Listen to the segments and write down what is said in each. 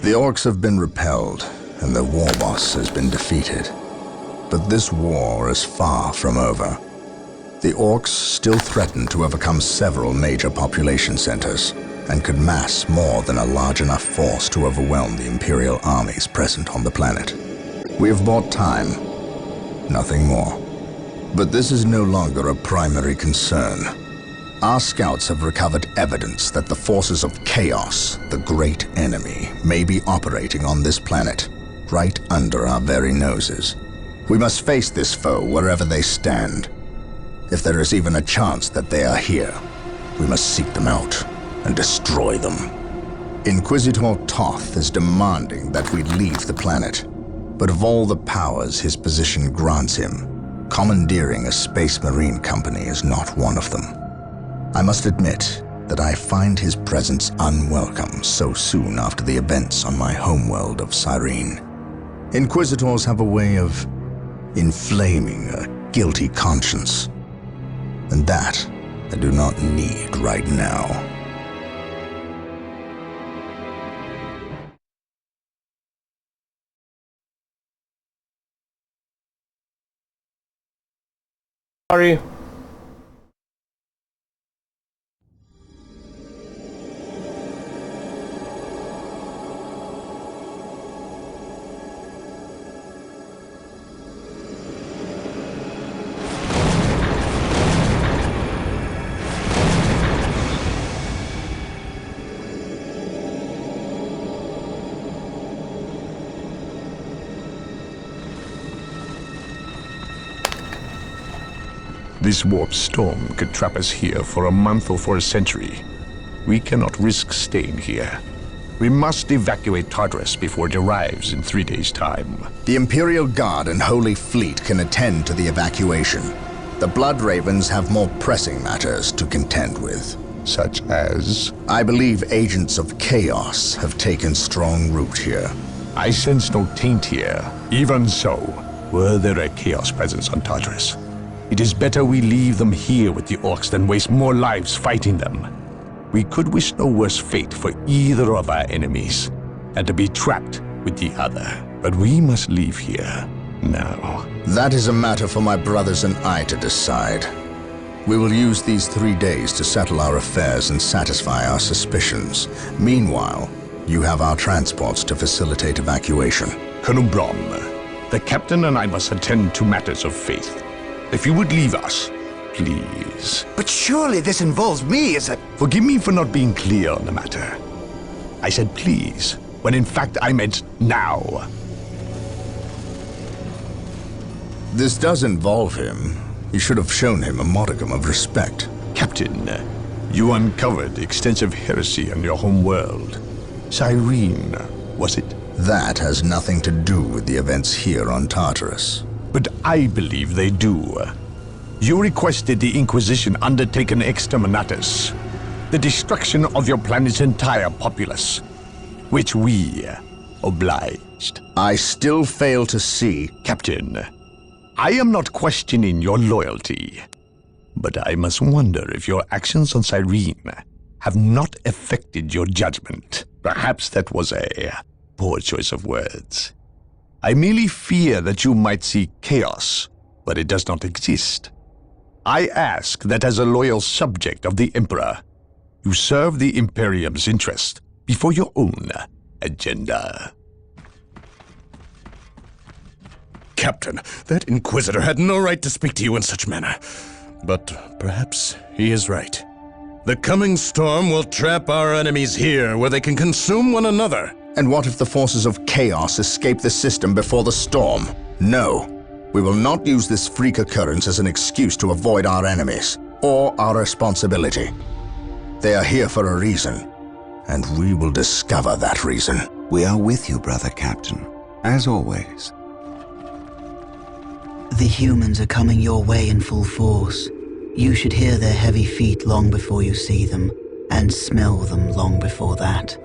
The orcs have been repelled, and their war boss has been defeated. But this war is far from over. The orcs still threaten to overcome several major population centers, and could mass more than a large enough force to overwhelm the Imperial armies present on the planet. We have bought time, nothing more. But this is no longer a primary concern. Our scouts have recovered evidence that the forces of chaos, the great enemy, may be operating on this planet, right under our very noses. We must face this foe wherever they stand. If there is even a chance that they are here, we must seek them out and destroy them. Inquisitor Toth is demanding that we leave the planet, but of all the powers his position grants him, commandeering a space marine company is not one of them. I must admit that I find his presence unwelcome so soon after the events on my homeworld of Cyrene. Inquisitors have a way of inflaming a guilty conscience, and that I do not need right now. Sorry. This warp storm could trap us here for a month or for a century. We cannot risk staying here. We must evacuate Tartarus before it arrives in 3 days' time. The Imperial Guard and Holy Fleet can attend to the evacuation. The Blood Ravens have more pressing matters to contend with. Such as? I believe agents of chaos have taken strong root here. I sense no taint here. Even so, were there a chaos presence on Tartarus, it is better we leave them here with the orcs than waste more lives fighting them. We could wish no worse fate for either of our enemies, and to be trapped with the other. But we must leave here now. That is a matter for my brothers and I to decide. We will use these 3 days to settle our affairs and satisfy our suspicions. Meanwhile, you have our transports to facilitate evacuation. Colonel Braun, the captain and I must attend to matters of faith. If you would leave us, please. But surely this involves me as a... Forgive me for not being clear on the matter. I said please, when in fact I meant now. This does involve him. You should have shown him a modicum of respect. Captain, you uncovered extensive heresy on your home world. Cyrene, was it? That has nothing to do with the events here on Tartarus. But I believe they do. You requested the Inquisition undertake an exterminatus, the destruction of your planet's entire populace, which we obliged. I still fail to see... Captain, I am not questioning your loyalty, but I must wonder if your actions on Cyrene have not affected your judgment. Perhaps that was a poor choice of words. I merely fear that you might see chaos, but it does not exist. I ask that as a loyal subject of the Emperor, you serve the Imperium's interest before your own agenda. Captain, that Inquisitor had no right to speak to you in such manner. But perhaps he is right. The coming storm will trap our enemies here where they can consume one another. And what if the forces of chaos escape the system before the storm? No. We will not use this freak occurrence as an excuse to avoid our enemies, or our responsibility. They are here for a reason, and we will discover that reason. We are with you, brother Captain, as always. The humans are coming your way in full force. You should hear their heavy feet long before you see them, and smell them long before that.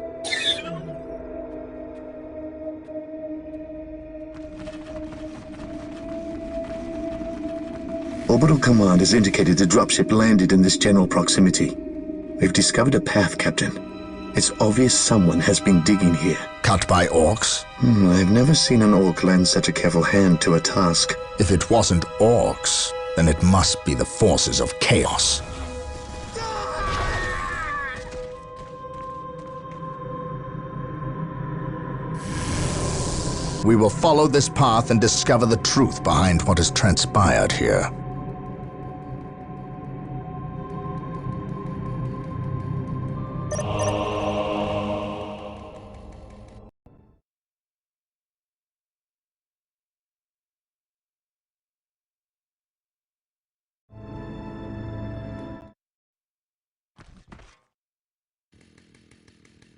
Orbital Command has indicated the dropship landed in this general proximity. We've discovered a path, Captain. It's obvious someone has been digging here. Cut by orcs? I've never seen an orc lend such a careful hand to a task. If it wasn't orcs, then it must be the forces of chaos. We will follow this path and discover the truth behind what has transpired here.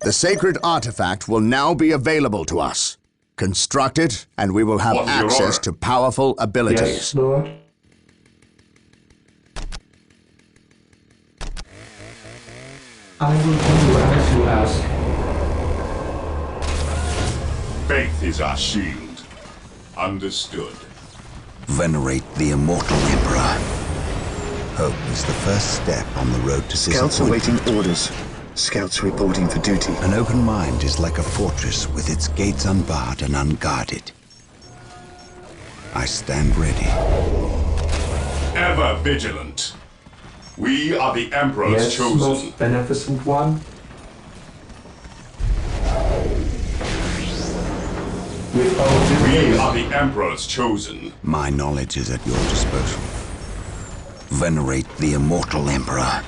The sacred artifact will now be available to us. Construct it, and we will have access to powerful abilities. Yes, Lord. I will do as you ask. Faith is our shield. Understood. Venerate the immortal Emperor. Hope is the first step on the road to Scouts disappointment. awaiting orders. Scouts reporting for duty. An open mind is like a fortress with its gates unbarred and unguarded. I stand ready. Ever vigilant. We are the Emperor's Yes, chosen. most beneficent one. With all due We haste. are the Emperor's chosen. My knowledge is at your disposal. Venerate the immortal Emperor.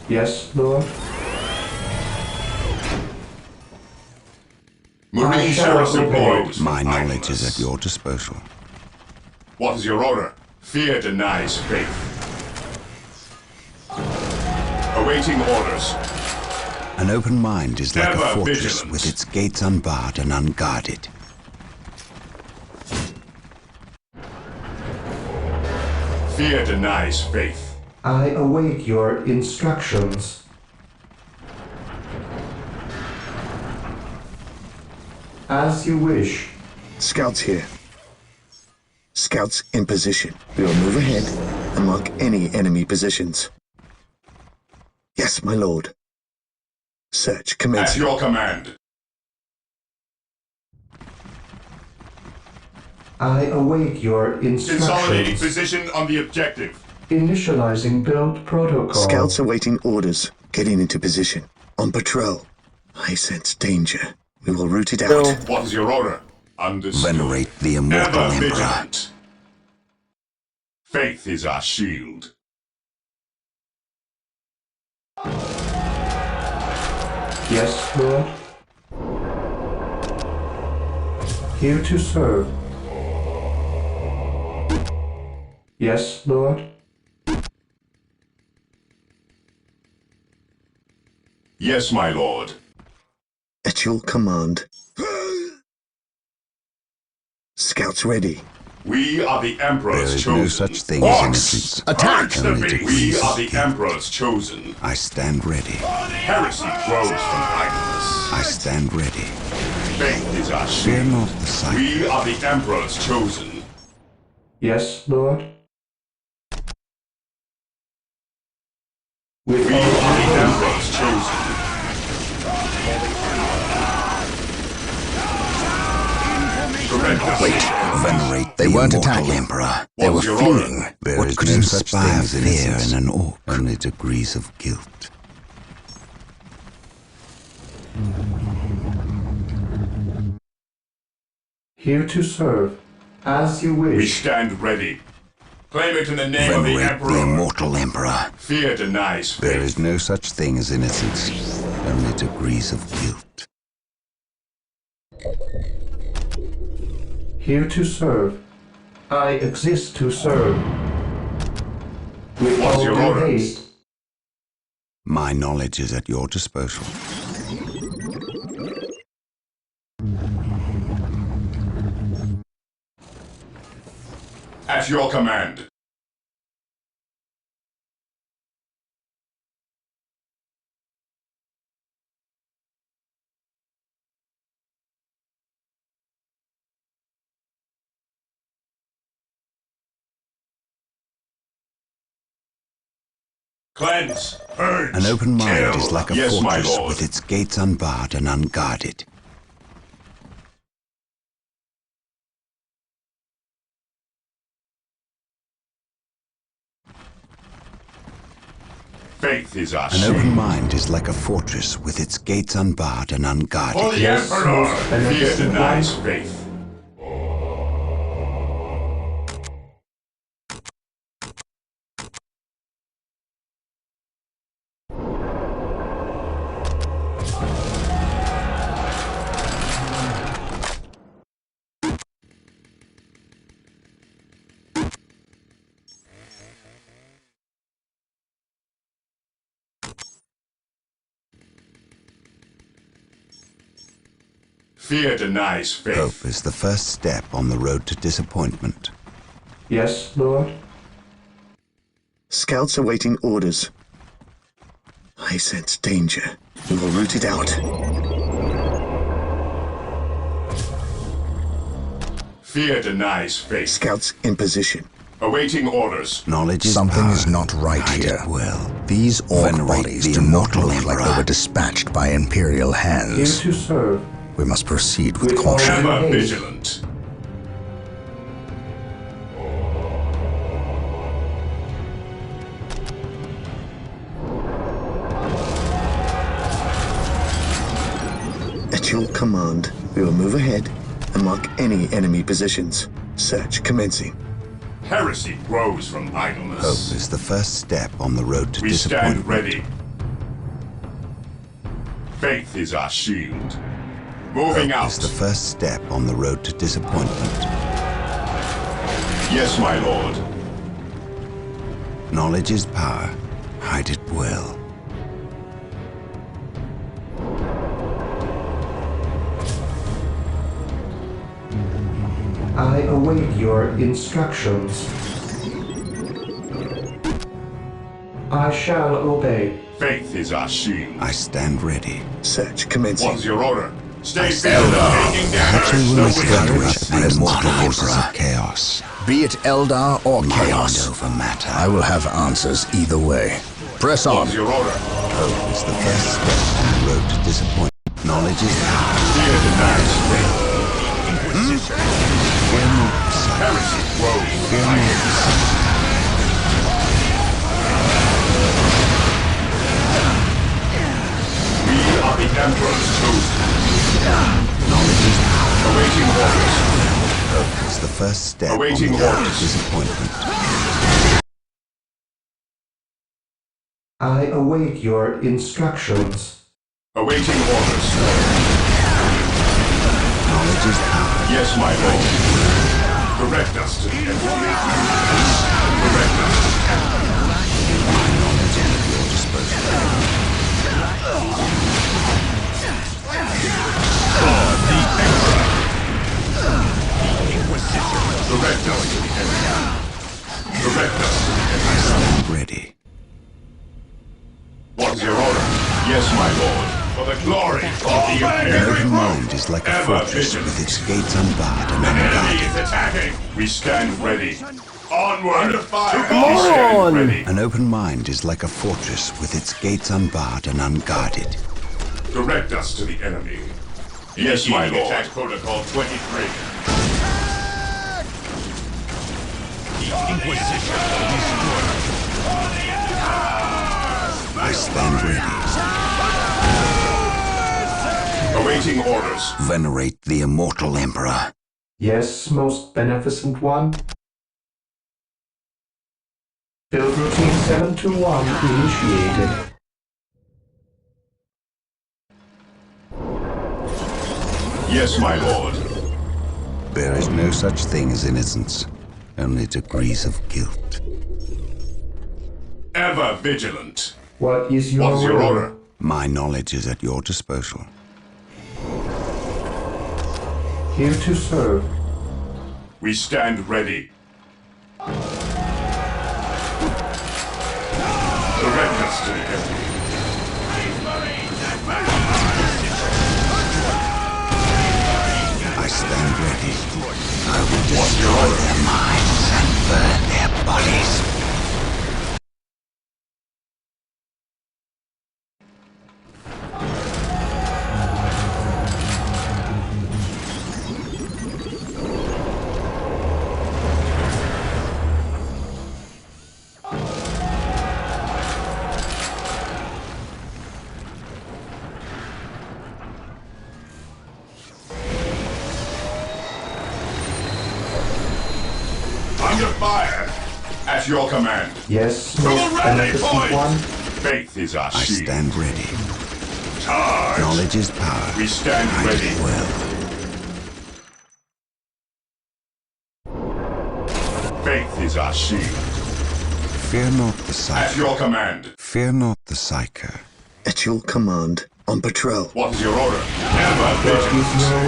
Yes, Lord. Marine shall sheriffs obey. employed. My knowledge Idleness. is at your disposal. What is your order? Fear denies faith. Awaiting orders. An open mind is like a Ever fortress vigilant. with its gates unbarred and unguarded. Fear denies faith. I await your instructions. As you wish. Scouts here. Scouts in position. We will move ahead and mark any enemy positions. Yes, my lord. Search At commencing. your command. I await your Consolidating instructions. position on the objective. Initializing build protocol. Scouts awaiting orders. Getting into position. On patrol. I sense danger. We will root it out. What is your order? Understood. Venerate the immortal Ever Emperor. vigilant. Faith is our shield. Yes, Lord. Here to serve. Yes, Lord. Yes, my lord. At your command. Scouts ready. We are the There Emperor's is chosen. no such thing as innocence. Attack! The Only beast. degrees We are of the guilt. Emperor's chosen. I stand ready. Heresy grows from idleness. I stand ready. Faith is our Fear shield. not the sight. We are the Emperor's chosen. Yes, Lord. With We all are due the haste. Emperor's chosen. Wait. Venerate They the weren't immortal attacking. Emperor. They were What's your fleeing. order? There What is could no inspire such thing as fear innocence? in an orc, only degrees of guilt. Here to serve. As you We wish. stand ready. Claim it in the name of the Venerate the Emperor. immortal Emperor. Fear denies There faith. is no such thing as innocence, only degrees of guilt. Here to serve. I exist to serve. With What's all your due order? haste. My knowledge is at your disposal. At your command. Cleanse. Purge. An open mind kill. is like a Yes, my fortress lord. with its gates unbarred and unguarded. Faith is our An shield. open mind is like a fortress with its gates unbarred and For unguarded. the Yes, Emperor. most Fear beneficent denies one. faith. Fear denies faith. Hope is the first step on the road to disappointment. Yes, Lord. Scouts awaiting orders. I sense danger. We will root it out. Fear denies faith. Scouts in position. Awaiting orders. Knowledge is Something power. is not right Hide here. it well. These orc Venerate bodies the do not immortal look like they emperor. were dispatched by Imperial Here hands. to serve. We must proceed with With caution. all- Ever Hey. vigilant. At your command, we will move ahead and mark any enemy positions. Search commencing. Heresy grows from Hope idleness. is the first step on the road to We stand disappointment. ready. Faith is our shield. Moving Hope out. is the first step on the road to disappointment. Yes, my lord. Knowledge is power. Hide it well. I await your instructions. I shall obey. Faith is our shield. I stand ready. Search commencing. What's your order? Stay stand vigilant. Taking Action damage. will No make wizardry. the immortal forces of chaos. Be it Eldar or Chaos, Mind over matter. I will have answers either way. Press on. What's your order? Hope is the first step on the road to disappointment. Knowledge is power. Fear denies faith. Fear not, son. Heresy grows from Fear idleness. not, son. We are the Emperor's chosen. Knowledge is power. Awaiting orders. Hope is the first step Awaiting on the road orders. to disappointment. I await your instructions. Awaiting orders. Knowledge is power. Yes, my lord. Direct us to the Emperor. Direct us to the Emperor. My knowledge is at your disposal. Direct us to the Emperor. Direct us to the I Emperor. stand ready. What's your order? Yes, my lord. For the glory of the An Imperial. open mind is like a Ever fortress vigilant. with its gates unbarred and The enemy unguarded. is attacking. We stand ready. Onward to fire. We stand ready. An open mind is like a fortress with its gates unbarred and unguarded. Direct us to the enemy. Yes, my lord. Attack protocol 23. I stand ready. Awaiting orders. Venerate the immortal emperor. Yes, most beneficent one. Build routine 721 initiated. Yes, my lord. There is no such thing as innocence, only degrees of guilt. Ever vigilant. What is your What's your will? order? My knowledge is at your disposal. Here to serve. We stand ready. Direct us to the enemy. I stand ready. I will destroy their minds and burn their bodies. At your command. Yes, To the most rally beneficent point! one. Faith is our I shield. stand ready. Charge! Knowledge is power. We stand Might ready. as well. Faith is our shield. Fear not the At psyker. your command. Fear not the psyker. At your command. On patrol. What is your order? Ever What is vigilant. your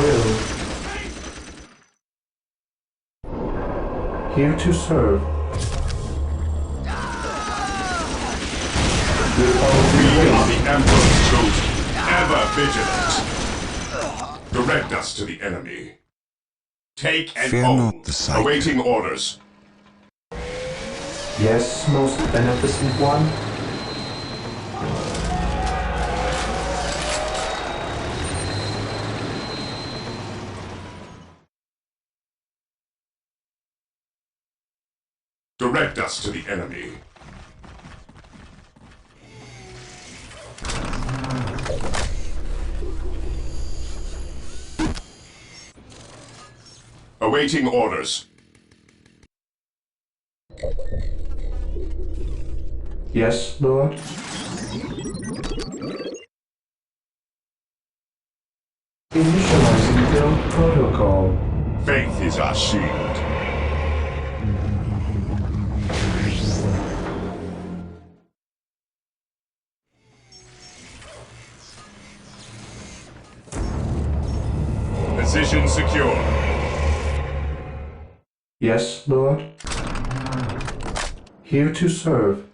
will? Here to serve. With all We due are haste. the Emperor's chosen. Ever vigilant. Direct us to the enemy. Take and Fear hold. not the psyker. Awaiting orders. Yes, most beneficent one. Direct us to the enemy. Awaiting orders. Yes, Lord. Initializing build protocol. Faith is our shield. Position secure. Yes, Lord. Here to serve.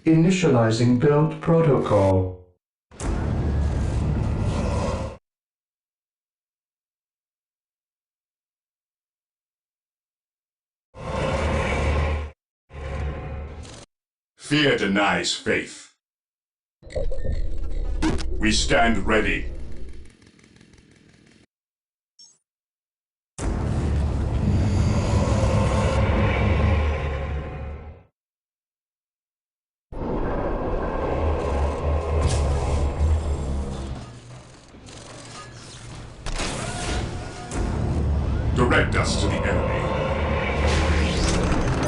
Initializing build protocol. Fear denies faith. We stand ready. Direct us to the enemy.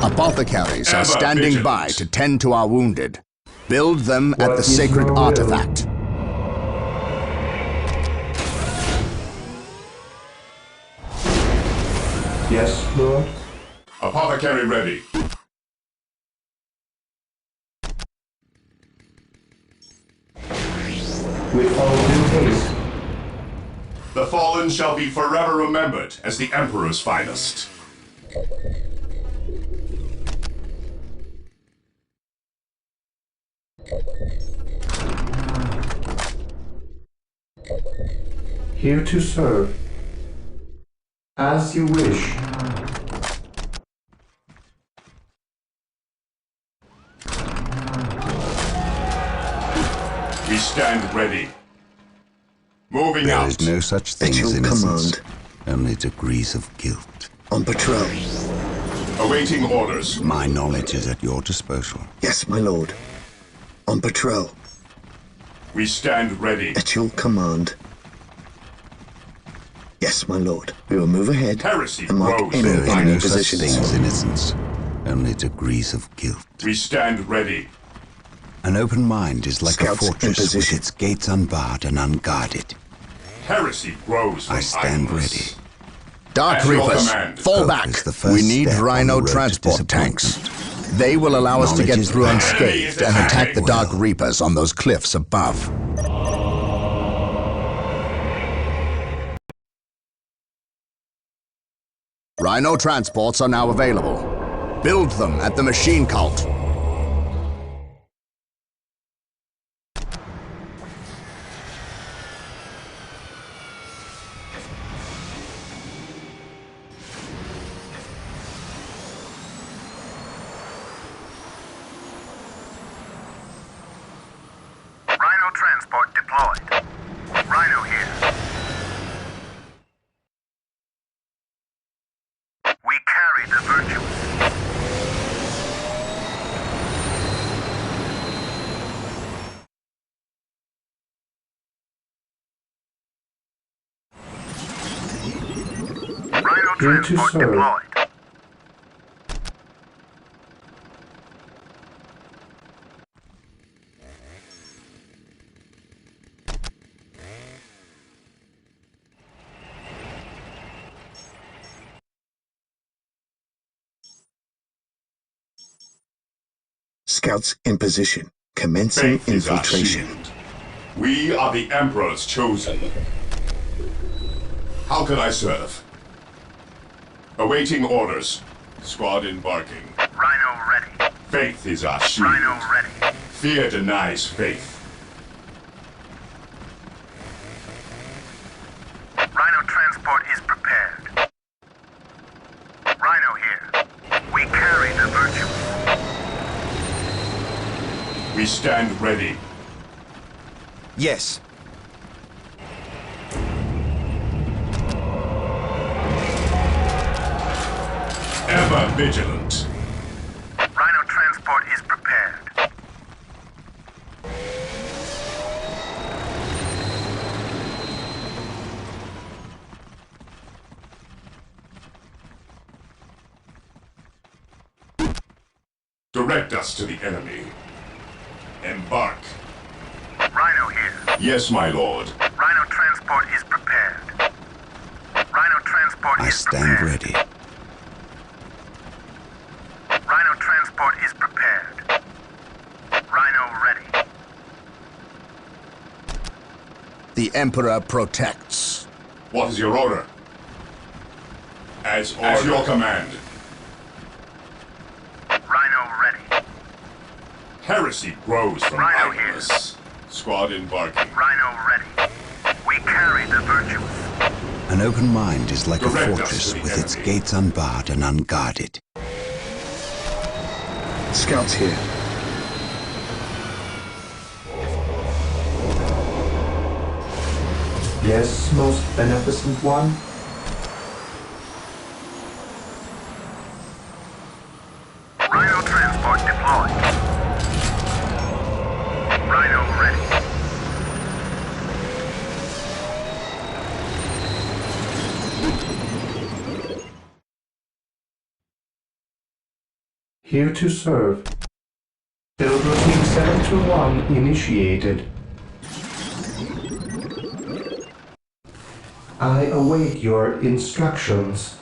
Apothecaries are Ever standing by vigilant. to tend to our wounded. Build them at What the is sacred your will? artifact. Yes, Lord. Apothecary ready. With all due haste. The fallen shall be forever remembered as the Emperor's finest. Here to serve. As you wish. We stand ready. Moving There out. is no such thing At as your innocence. command. Only degrees of guilt. On patrol. Awaiting orders. My knowledge is at your disposal. Yes, my lord. On patrol. We stand ready. At your command. Yes, my lord. We will move ahead Heresy and mark grows any There is enemy no such positions. thing as innocence. Only degrees of guilt. We stand ready. An open mind is like Scouts a in fortress with position. its gates unbarred and unguarded. Heresy grows from I stand idleness. ready. Dark At your Reapers, command. fall Hope back. is the first We need step on the Rhino road to transport tanks. disappointment. They will allow us to Knowledge get is through power. unscathed and attack the Dark Well. Reapers on those cliffs above. Rhino transports are now available. Build them at the machine cult. Rhino transport deployed. Rhino here. We carry the virtues. Rhino Here to transport serve. deployed. Scouts in position. Commencing Faith is our infiltration. shield. We are the Emperor's chosen. How can I serve? Awaiting orders. Squad embarking. Rhino ready. Faith is our shield. Rhino ready. Fear denies faith. Rhino transport is prepared. Rhino here. We carry the virtues. We stand ready. Yes. Ever vigilant. Rhino transport is prepared. Direct us to the enemy. Embark. Rhino here. Yes, my lord. Rhino transport is prepared. Rhino transport I is stand prepared. ready. Rhino transport is prepared. Rhino ready. The Emperor protects. What is your order? As your command. Rhino ready. Heresy grows from Rhino idleness. Squad embarking. Rhino ready. We carry the virtues. An open mind is like a Direct us fortress to the with its enemy. gates unbarred and unguarded. Scouts here. Yes, most beneficent one. Rhino transport deployed. Rhino ready. Here to serve. Build routine 721 initiated. I await your instructions.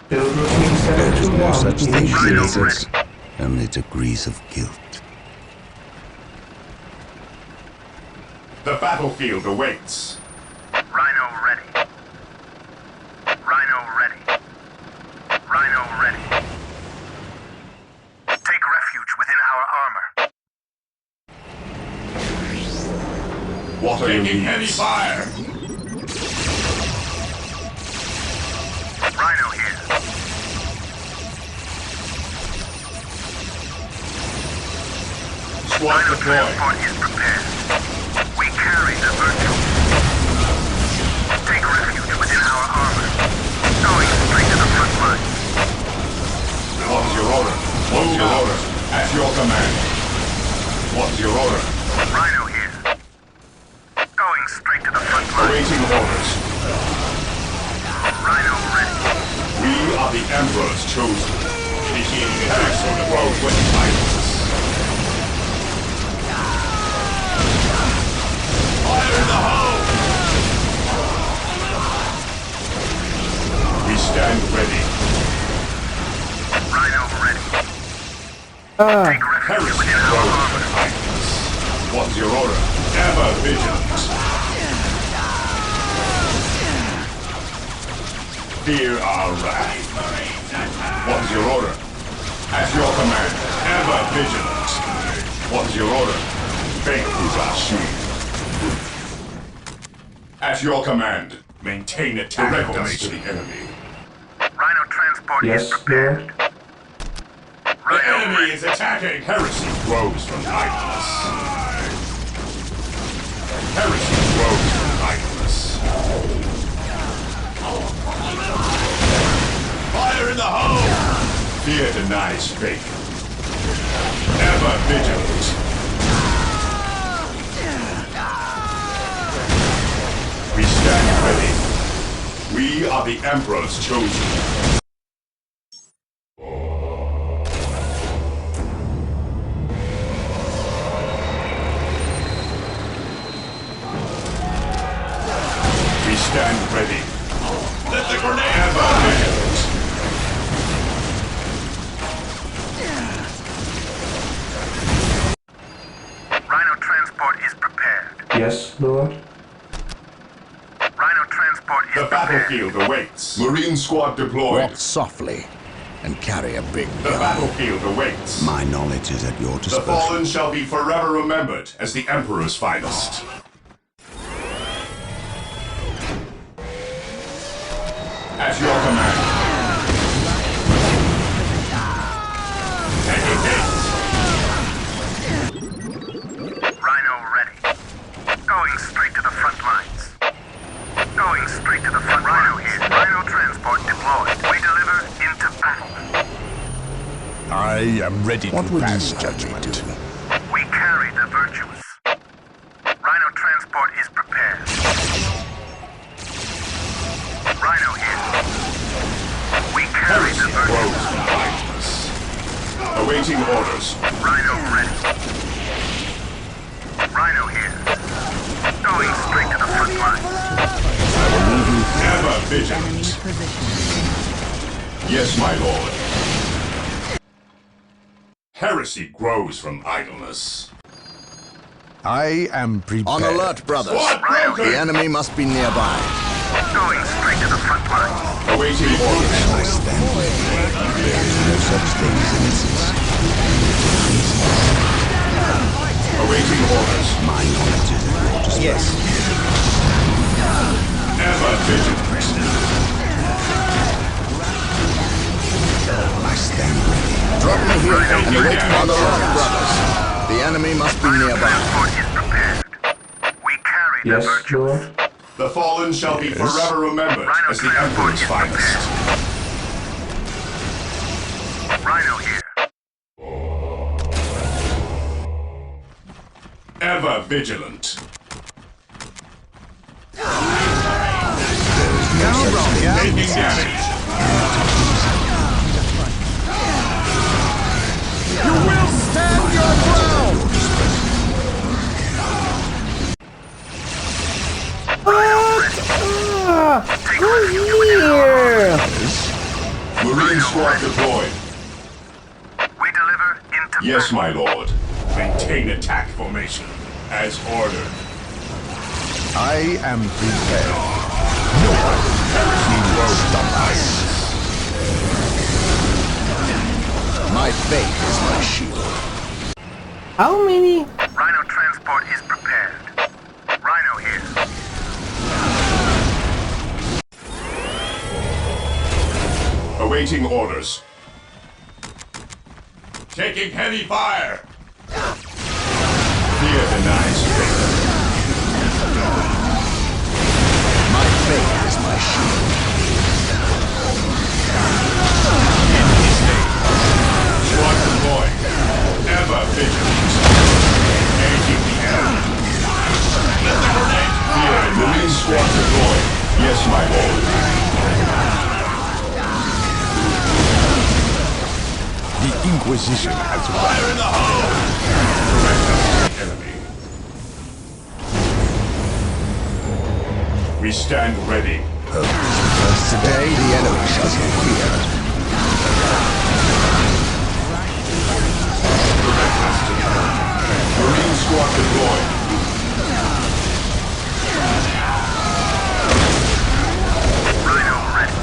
Build routine There is no 721 such thing as initiated. innocence, only degrees of guilt. The battlefield awaits. Rhino ready. Rhino ready. Rhino ready. Take refuge within our armor. What are taking heavy fire? Rhino here. Squad Rhino deployed. transport is prepared. We carry the virtue. Take refuge within our armor. Going straight to the front line. What is your order? What is your order? At your command. What is your order? Rhino here. Going straight to the front line. Awaiting orders. Rhino ready. We are the Emperor's chosen. Initiating attacks on the road with violence. Fire in the hole! We stand ready. Rhino ready. Take refuge Heresy within our grows armor. from idleness. What is your order? Ever vigilant. Fear our wrath. What is your order? At your command. Ever vigilant. What is your order? Faith is our shield. At your command. Maintain attack. Direct us to the enemy. Rhino transport Yes, is prepared. Lord. The Rhino enemy ready. is attacking. Heresy grows from idleness. Heresy grows from idleness. Fire in the hole! Fear denies faith. Ever vigilant. We stand ready. are the Emperor's chosen. We stand ready. Let the grenade ever vigilant. Rhino transport is prepared. Yes, Lord? Rhino transport is The prepared. battlefield awaits. Marine squad deployed. Walk softly and carry a big The gun. battlefield awaits. My knowledge is at your The disposal. fallen shall be forever remembered as the Emperor's finest. At your command. Rhino ready. Going straight to the front lines. Going straight to the front. Rhino here. Rhino transport deployed. We deliver into battle. I am ready What to would pass you have me judgment. do? We carry the virtuous. Rhino transport is prepared. Rhino here. We carry the virtuous. Rose behind us. Awaiting orders. Rhino ready. Rhino here. Going straight to the front line. Ever vigilant. Yes, my lord. Heresy grows from idleness. I am prepared. On alert, brothers. What broken? The enemy must be nearby. Going straight to the front line. Awaiting orders. I stand ready. There is no such thing as innocence. Awaiting orders. My knowledge is at your disposal. Yes. Ever vigilant. I stand ready. Drop me here and wait on alert, brothers. The enemy must be Rhino nearby. transport is prepared. We carry the Yes, virtuous. Lord? The fallen shall be forever remembered Rhino as the transport Emperor's is finest. Rhino here. Ever vigilant. Taking damage. Marine squad deployed. We deliver into Yes, battle. my lord. Maintain attack formation. As ordered. I am prepared. No one will stop us. My faith is my shield. How many? Rhino transport is prepared. Rhino here. Awaiting orders. Taking heavy fire. Fear denies faith. My faith is my shield. Squad deployed. Ever vigilant. Engaging the enemy. Fear Marine squad deployed. Yes, my lord. The Inquisition has Fire in the hole! Enemy. We stand ready. Today the enemy shall be feared. Marine squad deployed. Rhino ready.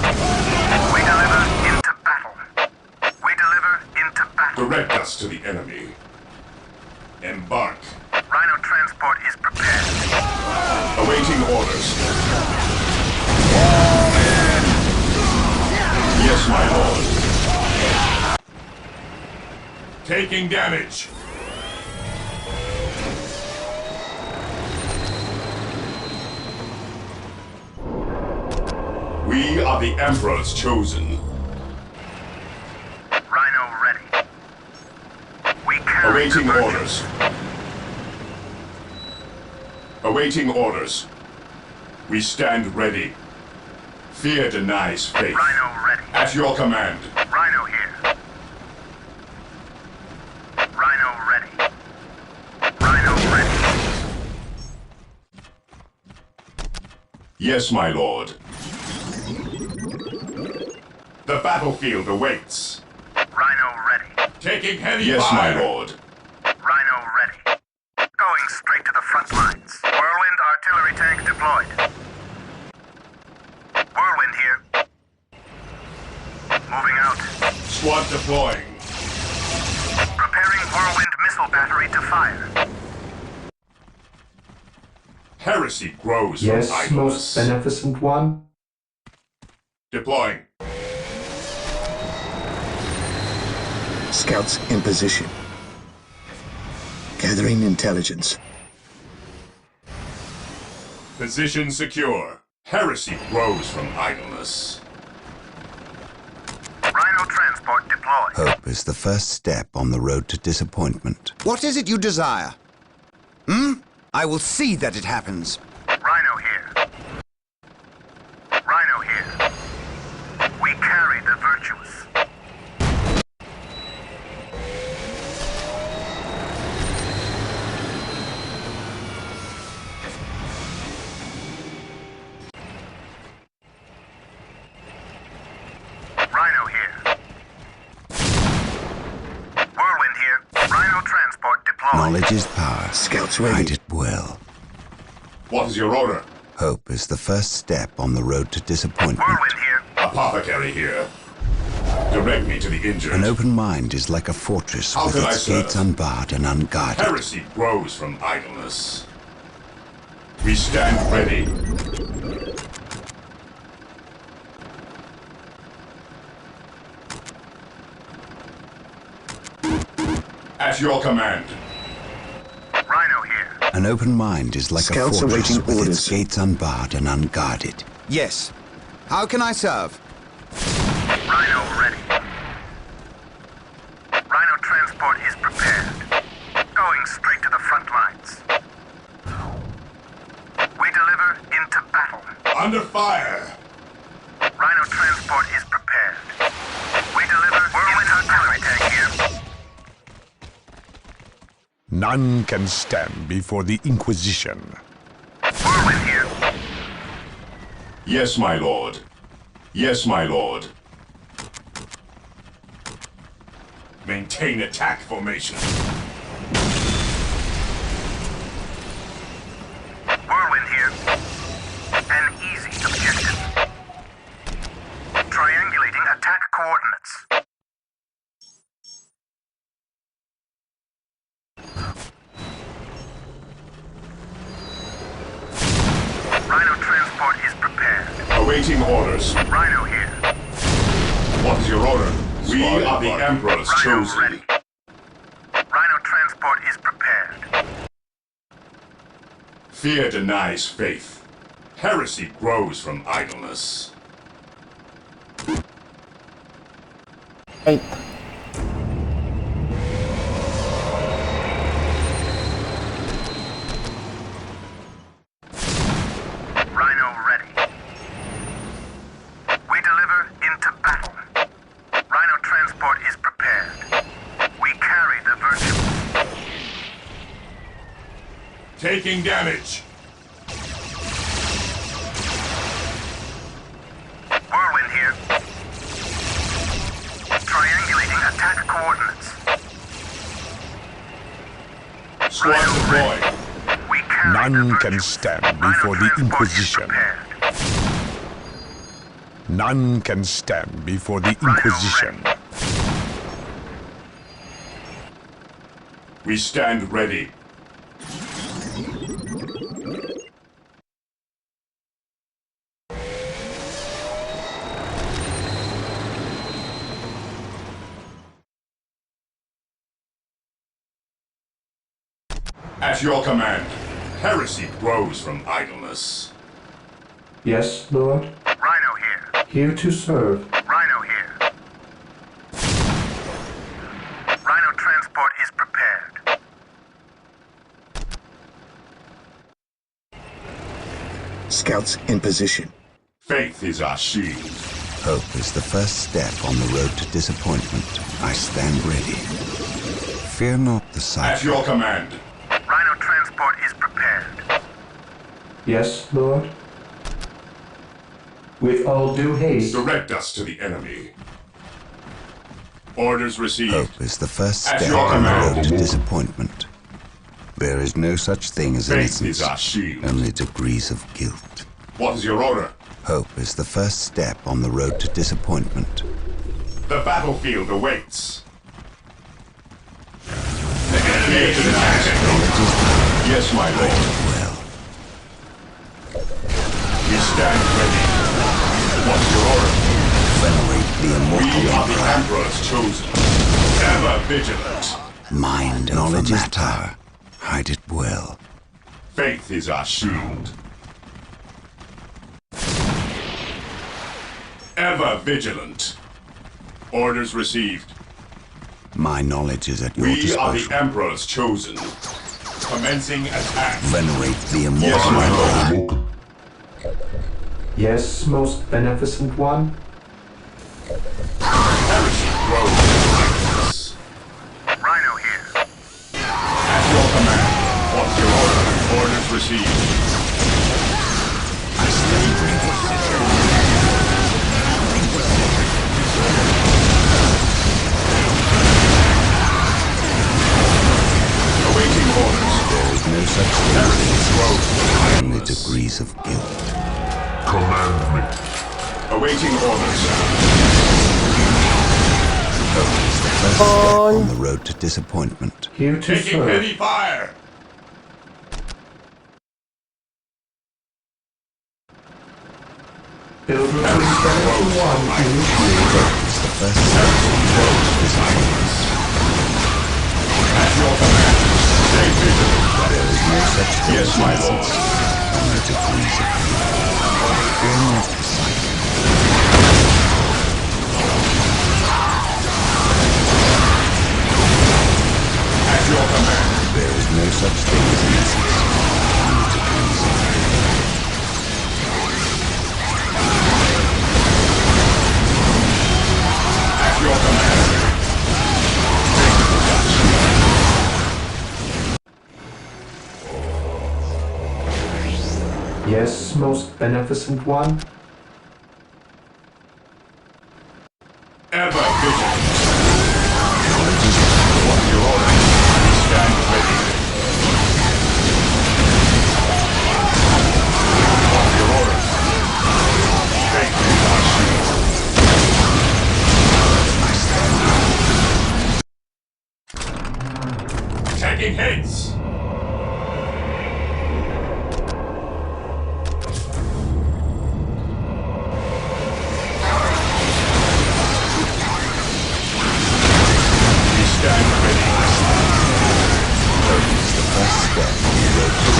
We deliver into battle. We deliver into battle. Direct us to the enemy. Embark. Rhino transport is prepared. Awaiting orders. Yes, my lord. Taking damage. We are the Emperor's chosen. Rhino ready. We carry Awaiting the virtuous. orders. Awaiting orders. We stand ready. Fear denies faith. Rhino ready. At your command. Rhino here. Rhino ready. Rhino ready. Yes, my lord. The battlefield awaits. Rhino ready. Taking heavy fire. Yes, my lord. Rhino ready. Going straight to the front lines. Whirlwind artillery tank deployed. Whirlwind here. Moving out. Squad deploying. Preparing whirlwind missile battery to fire. Heresy grows Yes, from idleness. most beneficent one. Deploying. Scouts in position. Gathering intelligence. Position secure. Heresy grows from idleness. Rhino transport deployed. Hope is the first step on the road to disappointment. What is it you desire? I will see that it happens. Rhino here. Rhino here. We carry the virtuous. Rhino here. Whirlwind here. Rhino transport deployed. Knowledge is power. Scouts Hide ready. it well. What is your order? Hope is the first step on the road to disappointment. Whirlwind here. Apothecary here. Direct me to the injured. An open mind is like a fortress How with can I its serve? gates unbarred and unguarded. Heresy grows from idleness. We stand ready. At your command. Rhino here. An open mind is like Scouts a fortress awaiting with orders. its gates unbarred and unguarded. Yes. How can I serve? Rhino ready. Rhino transport is prepared. Going straight to the front lines. We deliver into battle. Under fire. Rhino transport is prepared. We deliver whirlwind artillery tank here. None can stand before the Inquisition. Whirlwind here. Yes, my lord. Yes, my lord. Maintain attack formation. Whirlwind here. An easy objective. Triangulating attack coordinates. Rhino transport is prepared. Awaiting orders. Rhino here. What is your order? We are the Emperor's Rhino chosen. ready. Rhino transport is prepared. Fear denies faith. Heresy grows from idleness. Right. Rhino ready. We deliver into battle. Rhino transport is prepared. We carry the virtue. Taking damage. Whirlwind here. Triangulating attack coordinates. Squad deployed. We carry the None can virtues. stand Rhino before the transport is Inquisition. prepared. None can stand before the Rhino Inquisition. ready. We stand ready. At your command. Heresy grows from idleness. Yes, Lord. Rhino here. Here to serve. Rhino here. Rhino transport is prepared. Scouts in position. Faith is our shield. Hope is the first step on the road to disappointment. I stand ready. Fear not the sight. At your command. Rhino transport is prepared. Yes, Lord? With all due haste. Direct us to the enemy. Orders received. Hope is the first At step your on the command. road to disappointment. There is no such thing as Faith innocence, is our shield. only degrees of guilt. What is your order? Hope is the first step on the road to disappointment. The battlefield awaits. The enemy is attacking. Yes, my lord. Well, We stand ready. What's your order? venerate the We immortal are the emperor. Emperor's chosen. Ever vigilant. Mind knowledge is power. Hide it well. Faith is our shield. Ever vigilant. Orders received. My knowledge is at your We are the disposal. Emperor's chosen. Commencing attack. Venerate the Yes, immortal my emperor. lord. Yes, most beneficent one? Heresy grows behind us. Rhino here. At your command. What's your order? Orders received. I stand ready. Awaiting orders. There is no such thing as Heresy grows behind only us. degrees of guilt. Command me. Awaiting orders. Hope is the first step on the road to disappointment. Here to Taking serve. heavy fire. Builder to stand to one initiated. Hope is the first step on the road to disappointment. At your command. Stay vigilant. There is no such thing Yes, as my innocence, lord. only degrees of guilt. Fear not the sight. At your command. There is no such thing as innocence, only degrees of guilt. At your command. Yes, most beneficent one? Ever vigilant. What's your order? We stand ready. What's your order? Faith is our shield. Taking hits. We stand ready. Hope is the first step on the road to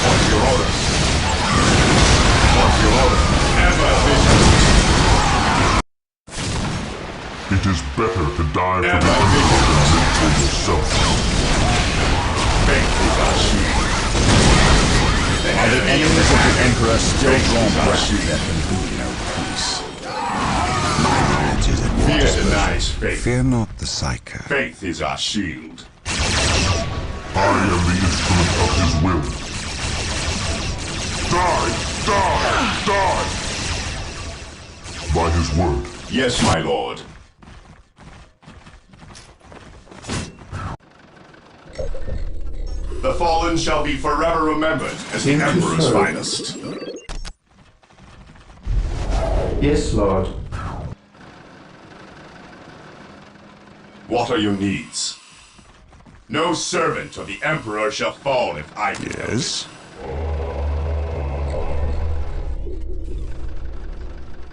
What's your order? What's your order? Ever vigilant. It is better to die for Ever the Emperor vigilant. than live for yourself. Faith is our shield. The enemy of the Emperor still drawn breath that can be no peace. my knowledge is at your Fear disposal. denies faith. Fear not the psycho. Faith is our shield. I am the instrument of his will. Die! Die! Die! By his word. Yes, my lord. The fallen shall be forever remembered as the Here to Emperor's serve. finest. Yes, Lord. What are your needs? No servant of the Emperor shall fall if I can help Yes?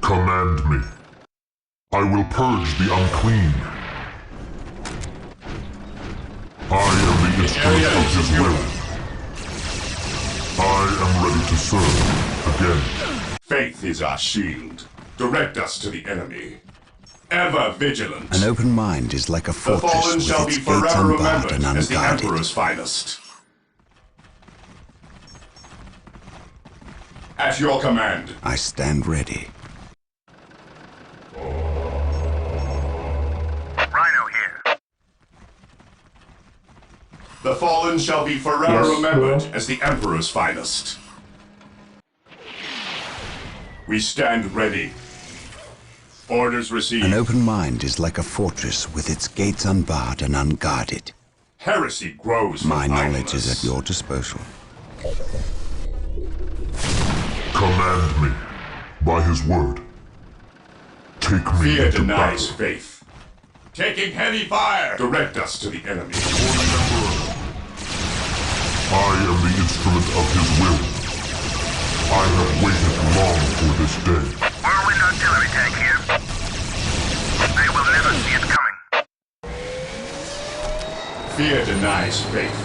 Command me. I will purge the unclean. I am the instrument of his will. I am ready to serve again. Faith is our shield. Direct us to the enemy. Ever vigilant. An open mind is like a The fortress fallen with shall be its gates forever unbarred remembered and as the unguarded. Emperor's finest. At your command. I stand ready. Rhino here. The fallen shall be forever Yes, remembered Lord. as the Emperor's finest. We stand ready. Orders received. An open mind is like a fortress with its gates unbarred and unguarded. Heresy grows from My knowledge is idleness. at your disposal. Command me by his word. Take me Fear into denies battle. faith. Taking heavy fire! Direct us to the enemy. I am the instrument of his will. I have waited long for this day. Whirlwind artillery tank here. They will never see it coming. Fear denies faith.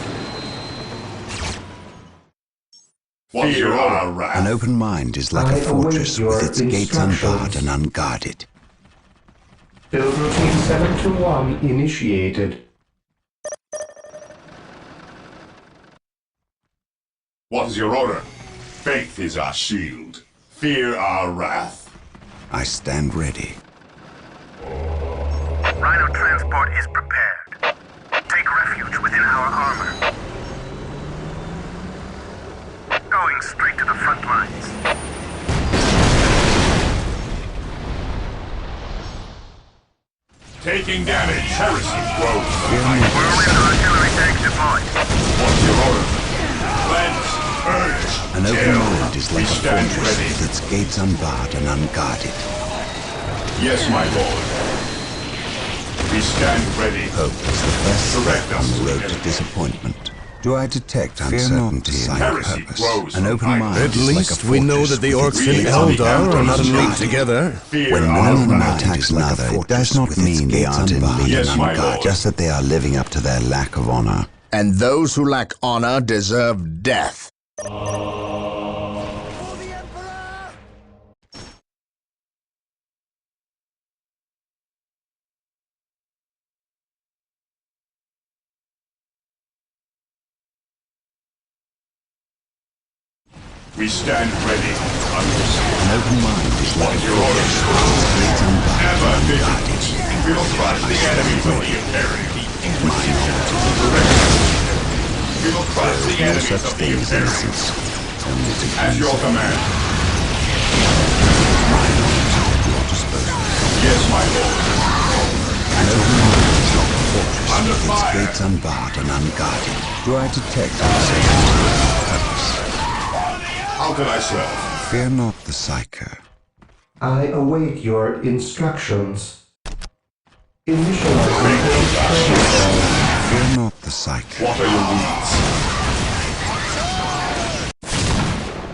Fear our wrath. An open mind is like I a fortress await with your its gates unbarred instructions. and unguarded. Build routine 721 initiated. What is your order? Faith is our shield. Fear our wrath. I stand ready. Rhino transport is prepared. Take refuge within our armor. Going straight to the front lines. Taking damage. Heresy grows. Whirlwind artillery tank deployed. What's your order? Cleanse. Purge. An open Kill. mind is like We a stand fortress ready. with its gates unbarred and unguarded. Yes, my lord. We stand ready. Hope is the first Direct step on us to the the road to enemy. disappointment. Do I detect uncertainty in your Heresy purpose? grows An from open idleness. mind At is like least a we know fortress that the with orcs its and gates Eldar unbarred are not in and league unguarded. together. Fear When our one enemy wrath. attacks another, it does not mean they aren't in league Yes, and my unguarded, lord. just that they are living up to their lack of honor. And those who lack honor deserve death. We stand ready. An open mind is like a Your order. fortress with its gates unbarred Ever and vigilant. unguarded. We will crush the enemies of the Imperium. My knowledge is We will crush the no enemies such of the thing as Imperium. innocence. Only to At your command. your disposal. Yes, my lord. An open mind is like a fortress Under with its fire. gates unbarred and unguarded. Do I detect uncertainty in your purpose? How can I serve? Fear not the psyker. I await your instructions. Initializing Fear not the psyker. What are your needs?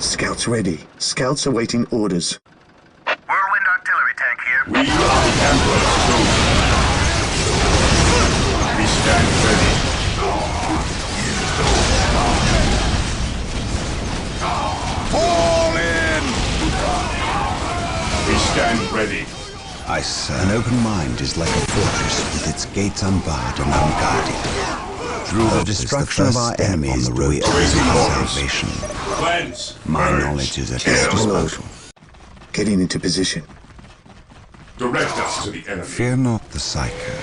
Scouts ready. Scouts awaiting orders. Whirlwind artillery tank here. We are the Emperor's chosen. We stand ready. Fall in! We stand ready. I say, an open mind is like a fortress with its gates unbarred and unguarded. Through the destruction of our enemies, do we open our salvation. Cleanse. My Purge. knowledge is at your Yes, my lord. disposal. Getting into position. Direct us to the enemy. Fear not the psyker.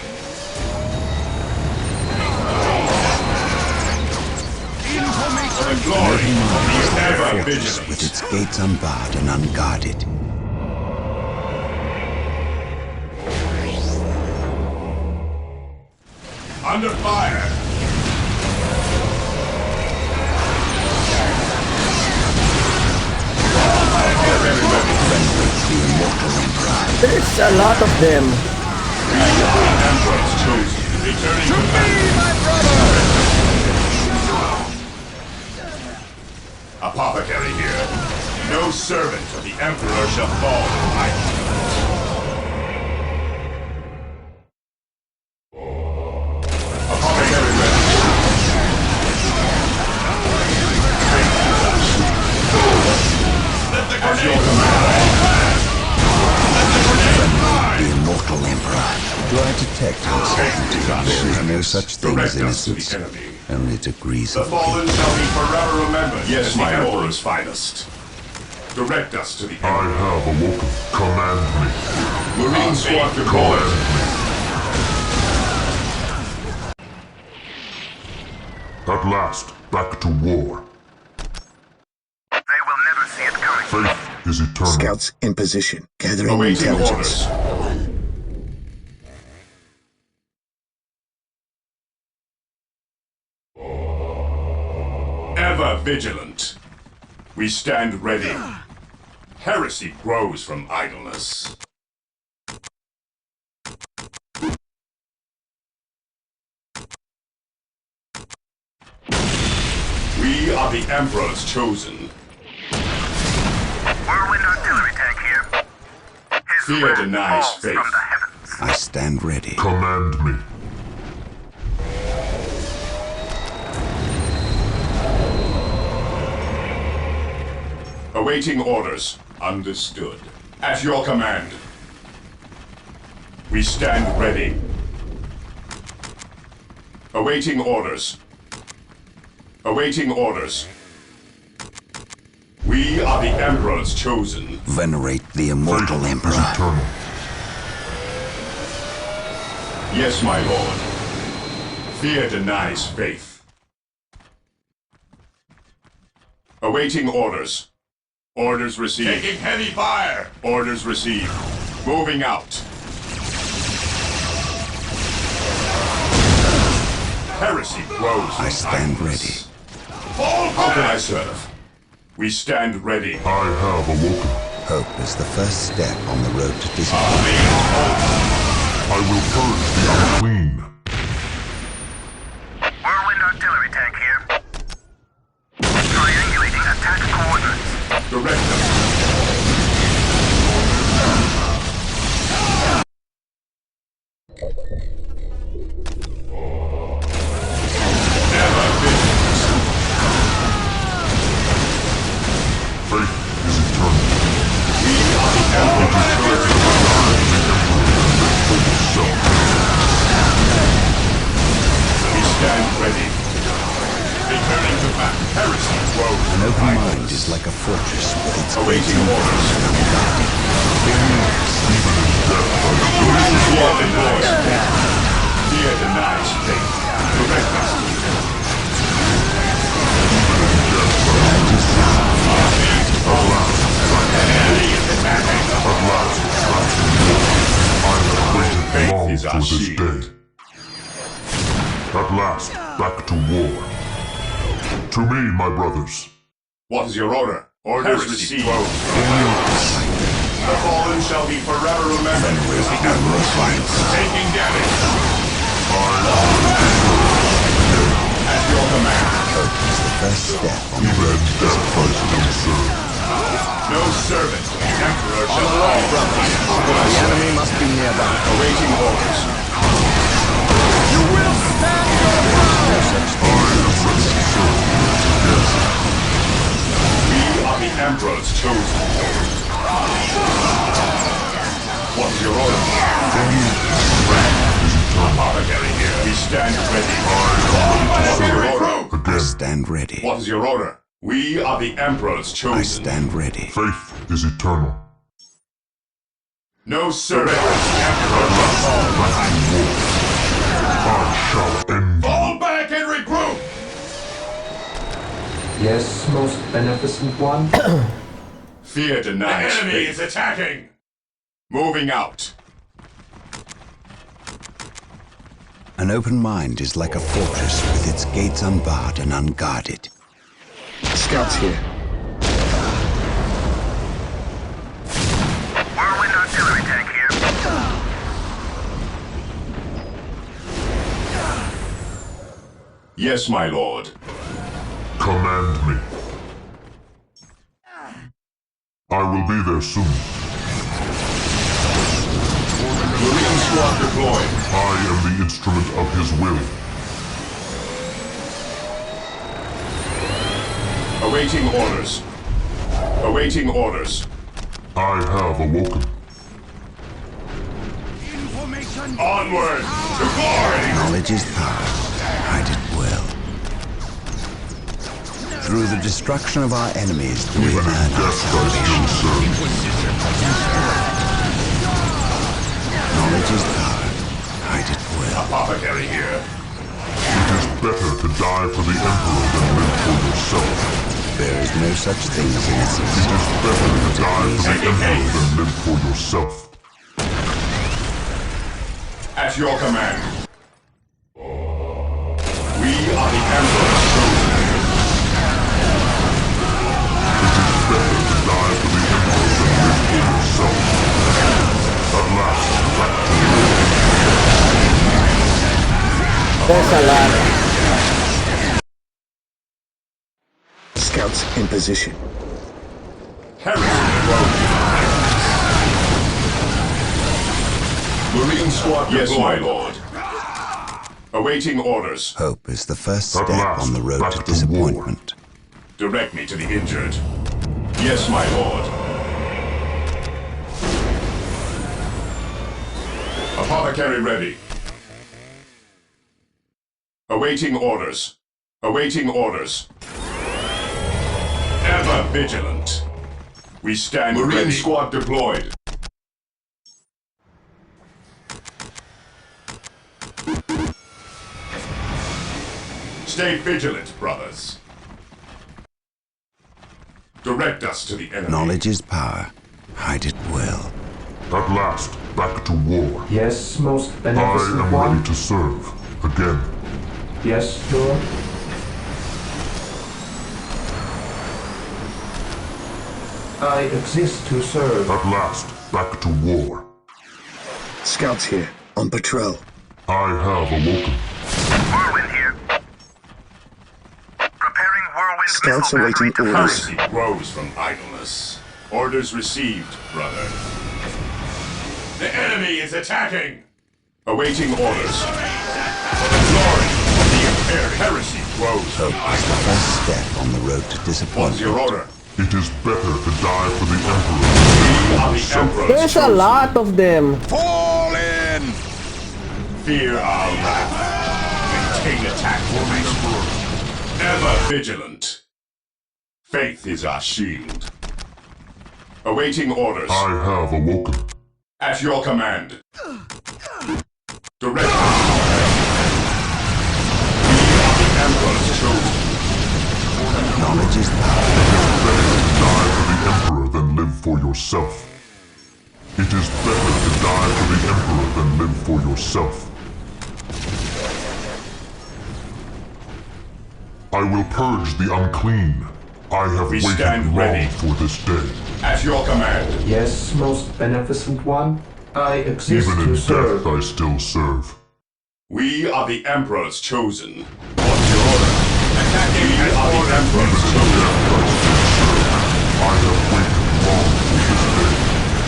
For the glory of the ever Fortress with vigilant. its gates unbarred and unguarded. Under fire. There's a lot of them. Emperor's chosen. Returning to me, my brother! Apothecary here. No servant of the Emperor shall fall in my Apothecary ready. Let the grenade The immortal emperor. Do I detect uncertainty? There is no such thing as Direct us to the innocence. enemy. Only degrees The of fallen guilt. shall be forever remembered. Yes, my Emperor's finest. Direct us to the I enemy. have awoken. Command me. Marine squad Command deployed. me. At last, back to war. They will never see it coming. Faith is eternal. Scouts in position, gathering Awaiting intelligence. orders. Ever vigilant. We stand ready. Heresy grows from idleness. We are the Emperor's chosen. Whirlwind artillery tank here. His Fear wrath denies falls faith. from the heavens. I stand ready. Command me. Awaiting orders. Understood. At your command. We stand ready. Awaiting orders. Awaiting orders. We are the Emperor's chosen. Venerate the immortal Faith is Emperor. eternal. Yes, my lord. Fear denies faith. Awaiting orders. Orders received. Taking heavy fire. Orders received. Moving out. Heresy grows. I stand ready. How can I serve? We stand ready. I have awoken. Hope is the first step on the road to disappointment. I will purge the unclean. Whirlwind artillery tank here. Triangulating attack coordinates. Direct us. Never vigilant. Faith is eternal. We are the Emperor's chosen. We stand ready. Returning to back. Heresy grows. An open mind is like a fortress with its gates Awaiting orders. unguarded. Fear denies faith. Fear denies faith. Direct us to the enemy. Long is for our this shield. day. At last, back to war. To me, my brothers. What is your order? Orders received. The fallen shall be forever remembered as the Emperor's fights, taking damage. At your command. Hope is the first step on the road to disappointment. No servant of the Emperor shall fall. The enemy must be nearby. Awaiting orders. You will stand your We are the Emperor's chosen. What's your order? Apothecary here. We stand ready. What's your order? I stand ready. What is your order? We are the Emperor's chosen. I stand ready. Faith is eternal. No servant of the Emperor shall fall behind you. I shall end. Fall back and regroup! Yes, most beneficent one. Fear denies. The enemy is attacking! Moving out. An open mind is like a fortress with its gates unbarred and unguarded. Scouts here. Whirlwind artillery tank here. Yes, my lord. Command me. I will be there soon. Marine squad deployed. I am the instrument of his will. Awaiting orders. Awaiting orders. I have awoken. Onward to glory! Knowledge is power. Hide it well. Through the destruction of our enemies do we Even in earn our death I salvation. still serve. Knowledge is power. Hide it well. Apothecary here. It is better to die for the Emperor than live for yourself. There is no such thing as innocence. It is better to die for the Emperor than live for yourself. At your command. We are the Emperor's chosen. It is better to die for the Emperor than live for yourself. At last, back to war. There's a lot. Scouts in position. Marine squad deployed. Yes, my lord. Awaiting orders. Hope is the first At step last, on the road back to to disappointment. Direct me to the injured. Yes, my lord. Apothecary ready. Awaiting orders. Awaiting orders. Ever vigilant. We stand ready. Marine squad deployed. Stay vigilant, brothers. Direct us to the enemy. Knowledge is power. Hide it well. At last, back to war. Yes, most I beneficent am one. ready to serve. Again. Yes, Lord. I exist to serve. At last, back to war. Scouts here, on patrol. I have awoken. Whirlwind here. Preparing whirlwind Scouts missile awaiting battery to orders. Mercy grows from idleness. Orders received, brother. The enemy is attacking! Awaiting orders. For the glory of the Imperium. Heresy grows from Hope is the idleness. first step on the road to What's disappointment. your order? It is better to die for the Emperor than We live are for the yourself. Emperor's There's a chosen. lot of them. Fall in! Fear our wrath. Maintain attack formation. Ever vigilant. Faith is our shield. Awaiting orders. I have awoken. At your command. Direct us. We are the Emperor's chosen. Knowledge is power. Better to die for the Emperor than live for yourself. It is better to die for the Emperor than live for yourself. I will purge the unclean. I have We waited stand long ready. for this day. At your command. Yes, most beneficent one. I exist Even in to death serve. I still serve. We are the Emperor's chosen. What's your order? Attacking we are the Emperor's Even in chosen. death I still serve. I have waited long for this day.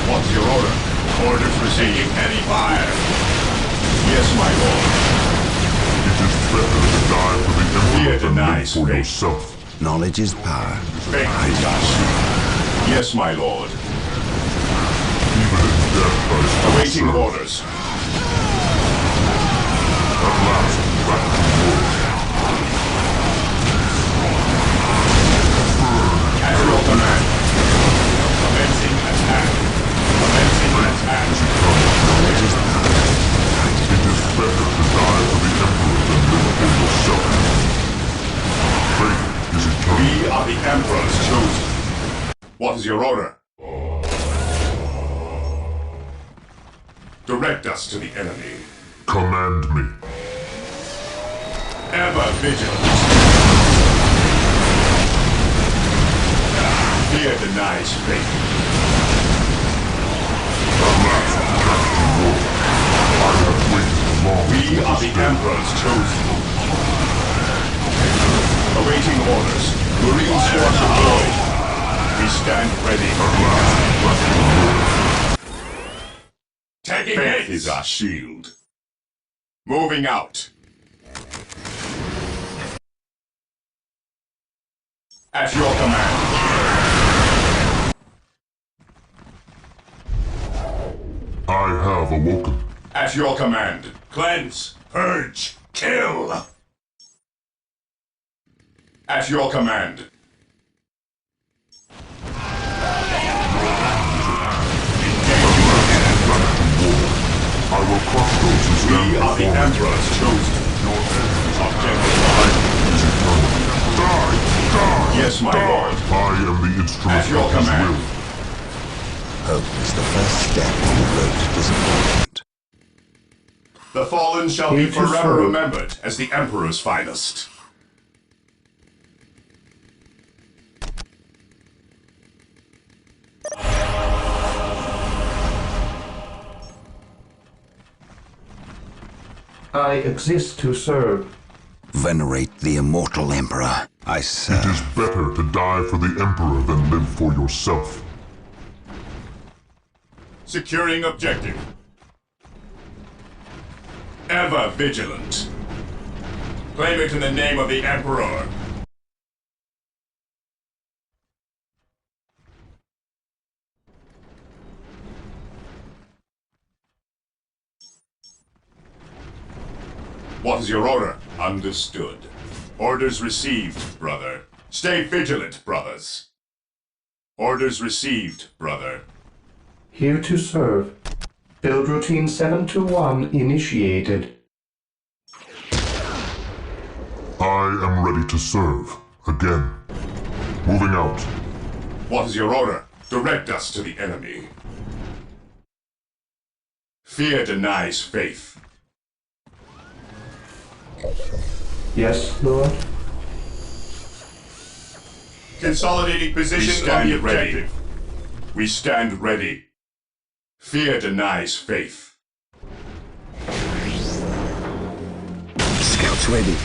What's your order? Orders receiving heavy fire. Yes, my lord. It is better to die for the Fear Emperor than live denies for faith. yourself. Knowledge is power. Faith is our shield. Yes, my lord. Even in death I still Awaiting serve. orders. At last, back to war. At your command. Commencing attack. Commencing attack. Knowledge is power. It is better to die for the Emperor than live for yourself. Faith is eternal. We are the Emperor's chosen. What is your order? Direct us to the enemy. Command me. Ever vigilant. Fear denies faith. At last, back to war. I have waited long We for are this the day. Emperor's chosen. Awaiting orders. Marine squad deployed. We stand ready. At last, back to war. Taking faith is our shield. Moving out. At your command. I have awoken. At your command. Cleanse. Purge. Kill. At your command. I will crush those who stand We are the before me. Emperor's chosen. Your enemies are Objective is eternal. Die! Die! Yes, my Die! lord. I am the instrument At your of his command. will. Hope is the first step on the road to disappointment. The fallen shall be Here to forever serve. remembered as the Emperor's finest. I exist to serve. Venerate the immortal Emperor. I serve. It is better to die for the Emperor than live for yourself. Securing objective. Ever vigilant. Claim it in the name of the Emperor. What is your order? Understood. Orders received, brother. Stay vigilant, brothers. Orders received, brother. Here to serve. Build routine 721 initiated. I am ready to serve. Again. Moving out. What is your order? Direct us to the enemy. Fear denies faith. Yes, Lord. Consolidating position on the objective. We stand ready. Fear denies faith. Scouts ready.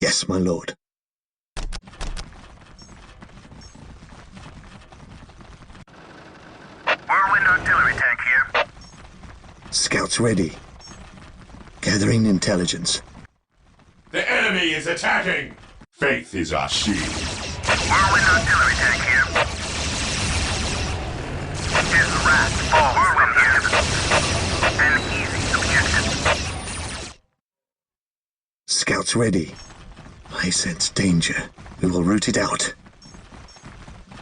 Yes, my lord. Whirlwind artillery tank here. Scouts ready. Gathering intelligence. The enemy is attacking! Faith is our shield. Whirlwind artillery tank here. His wrath falls from here. An easy objective. Scouts ready. I sense danger. We will root it out.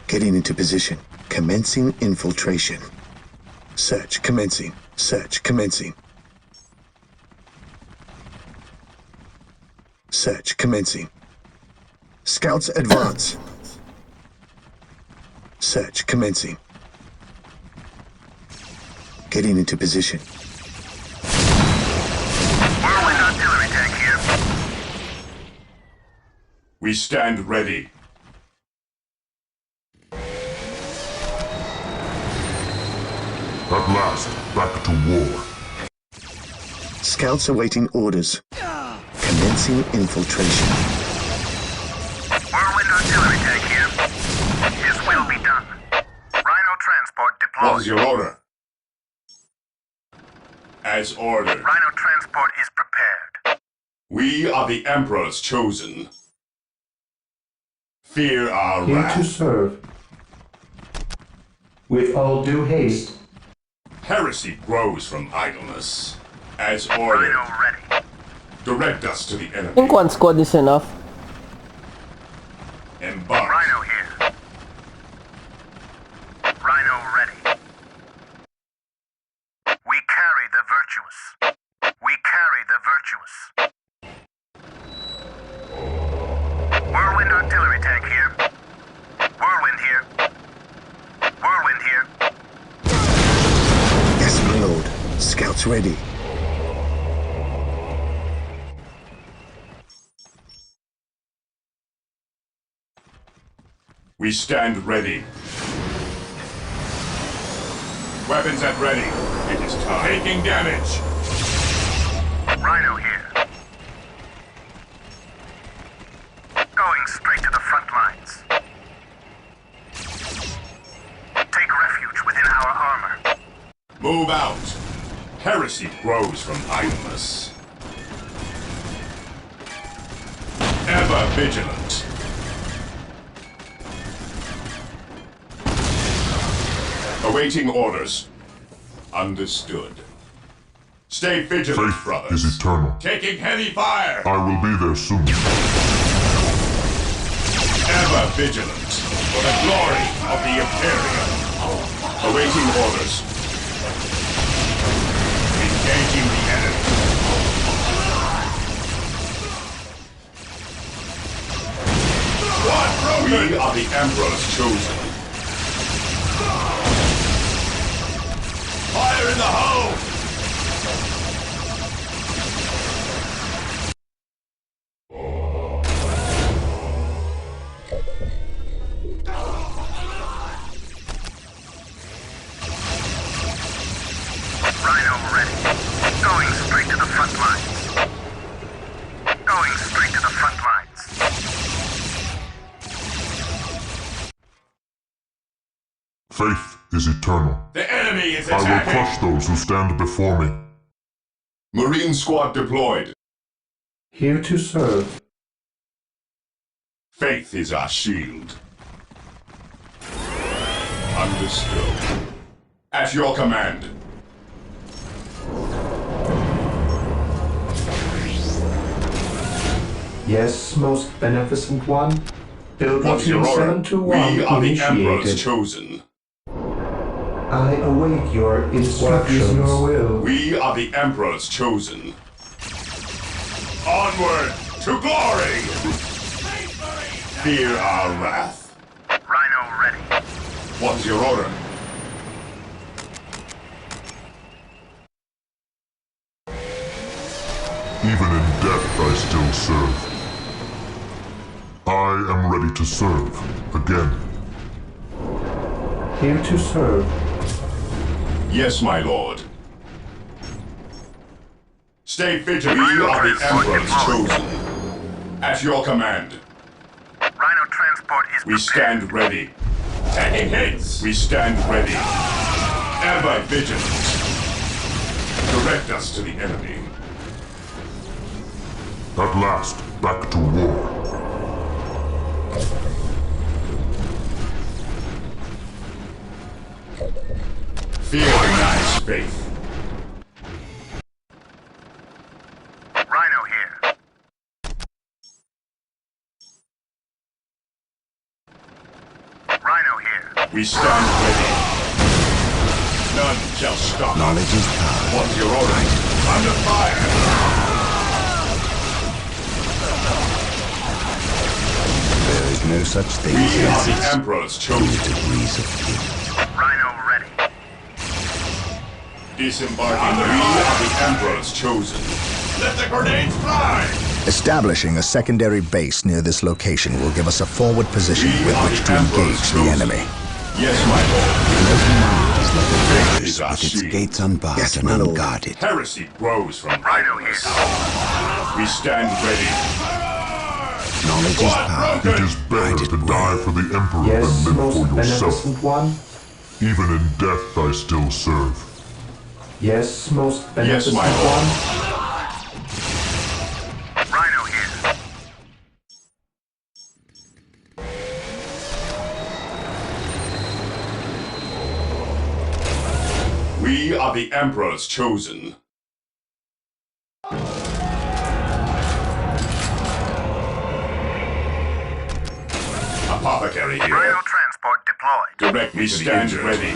Getting into position. Commencing infiltration. Search commencing. Search commencing. Search commencing. Scouts advance. Search commencing. Getting into position. Whirlwind artillery tank here. We stand ready. At last, back to war. Scouts awaiting orders. Commencing infiltration. Whirlwind artillery tank here. His will be done. Rhino transport deployed. What is your order? As ordered. Rhino transport is prepared. We are the Emperor's chosen. Fear our Here to wrath. serve. With all due haste. Heresy grows from idleness. As ordered. Rhino ready. Direct us to the I think enemy. one squad is enough. Embark. Rhino here. Rhino ready. We carry the virtuous. We carry the virtuous. Whirlwind artillery tank here. Whirlwind here. Whirlwind here. Yes, my lord. Scouts ready. We stand ready. Weapons at ready. It is time. Taking damage. Rhino here. Going straight to the front lines. Take refuge within our armor. Move out. Heresy grows from idleness. Ever vigilant. Awaiting orders. Understood. Stay vigilant, Faith brothers. is eternal. Taking heavy fire. I will be there soon. Ever vigilant for the glory of the Imperium. Awaiting orders. Engaging the enemy. We are the Emperor's chosen. Fire in the hole! Rhino ready. Going straight to the front lines. Going straight to the front lines. Faith is eternal. The enemy is I will attacking! crush those who stand before me. Marine squad deployed. Here to serve. Faith is our shield. Understood. At your command. Yes, most beneficent one. Build What's your routine order? 721 We are the Emperor's initiated. chosen. I await your instructions. Your will. We are the Emperor's chosen. Onward to glory! Fear our wrath. Rhino ready. What's your order? Even in death I still serve. I am ready to serve again. Here to serve. Yes, my lord. Stay vigilant. We are the Emperor's chosen. At your command. Rhino transport is We prepared. stand ready. Taking hits. We stand ready. Ever vigilant. Direct us to the enemy. At last, back to war. Fear denies faith. Rhino here. Rhino here. We stand ready. None shall stop. Knowledge is power. What's your order? Under fire! There is no such thing We are as the Emperor's chosen. degrees of guilt. Rhino ready. Disembarking. We are the Emperor's chosen. Let the grenades fly! Establishing a secondary base near this location will give us a forward position We with are which the to Emperor's engage the chosen. enemy. Yes, my lord. An open mind is like a Faith fortress is our with its shield. gates unbarred Yes, and my lord. unguarded. Heresy grows from Rhino here. idleness. We stand ready. Knowledge is power. It is better to die for the Emperor Yes, than live most for yourself. beneficent one. Even in death I still serve. Yes, most Yes, beneficent my lord. one. Rhino here. We are the Emperor's chosen. Apothecary here. Rhino transport deployed. Direct me to the injured. Ready.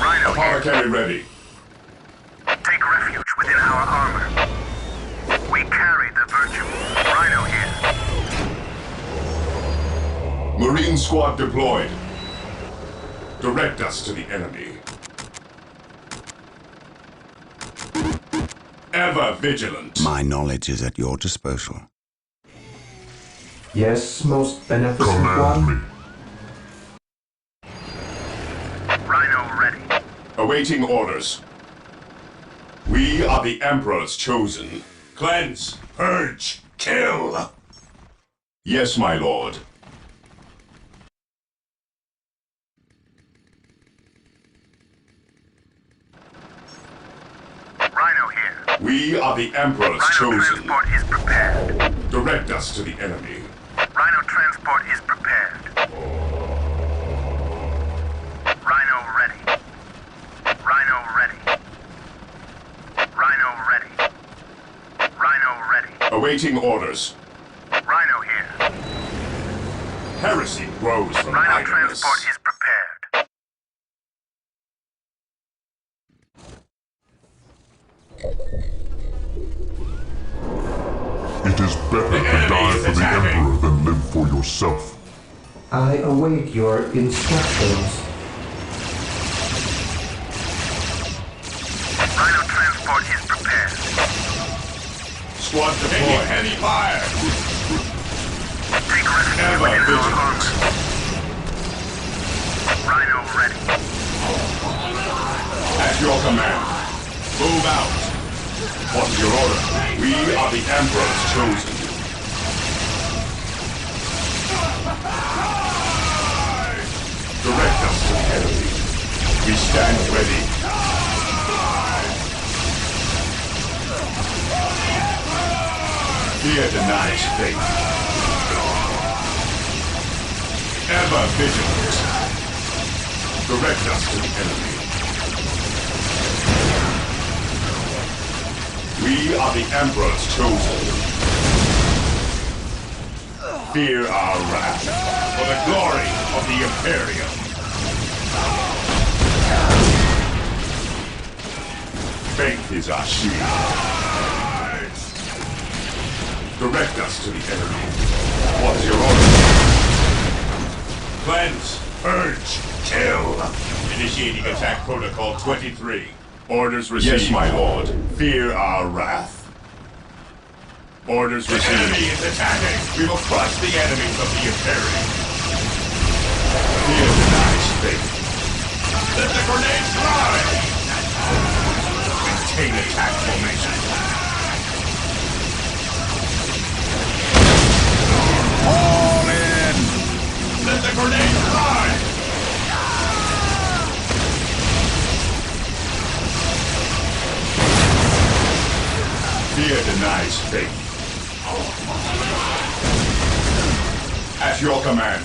Rhino here. Apothecary ready. Take refuge within our armor. We carry the virtue. Rhino here. Marine squad deployed. Direct us to the enemy. Ever vigilant. My knowledge is at your disposal. Yes, most beneficent Command one. me. Rhino ready. Awaiting orders. We are the Emperor's chosen. Cleanse, purge, kill. Yes, my lord. Rhino here. We are the Emperor's Rhino chosen. transport is prepared. Direct us to the enemy. Rhino transport is prepared. Rhino ready. Awaiting orders. Rhino here. Heresy grows from Rhino idleness. transport is prepared. It is better to die for the Emperor than live for yourself. I await your instructions. Rhino transport is prepared. Squad deployed. Heavy fire. Take refuge Ever within our vigilant. armor. Rhino ready. At your command. Move out. What is your order? We are the Emperor's chosen. Direct us to the enemy. We stand ready. Fear denies faith. Ever vigilant. Direct us to the enemy. We are the Emperor's chosen. Fear our wrath for the glory of the Imperium. Faith is our shield. Direct us to the enemy. What is your order? Cleanse, purge, kill. Initiating attack protocol 23. Orders received. Yes, my lord. Fear our wrath. Orders received. The enemy is attacking. We will crush the enemies of the Imperium. Fear denies faith. Let the grenades fly! Maintain attack formation. All in! Let the grenades fly! Fear denies faith. At your command.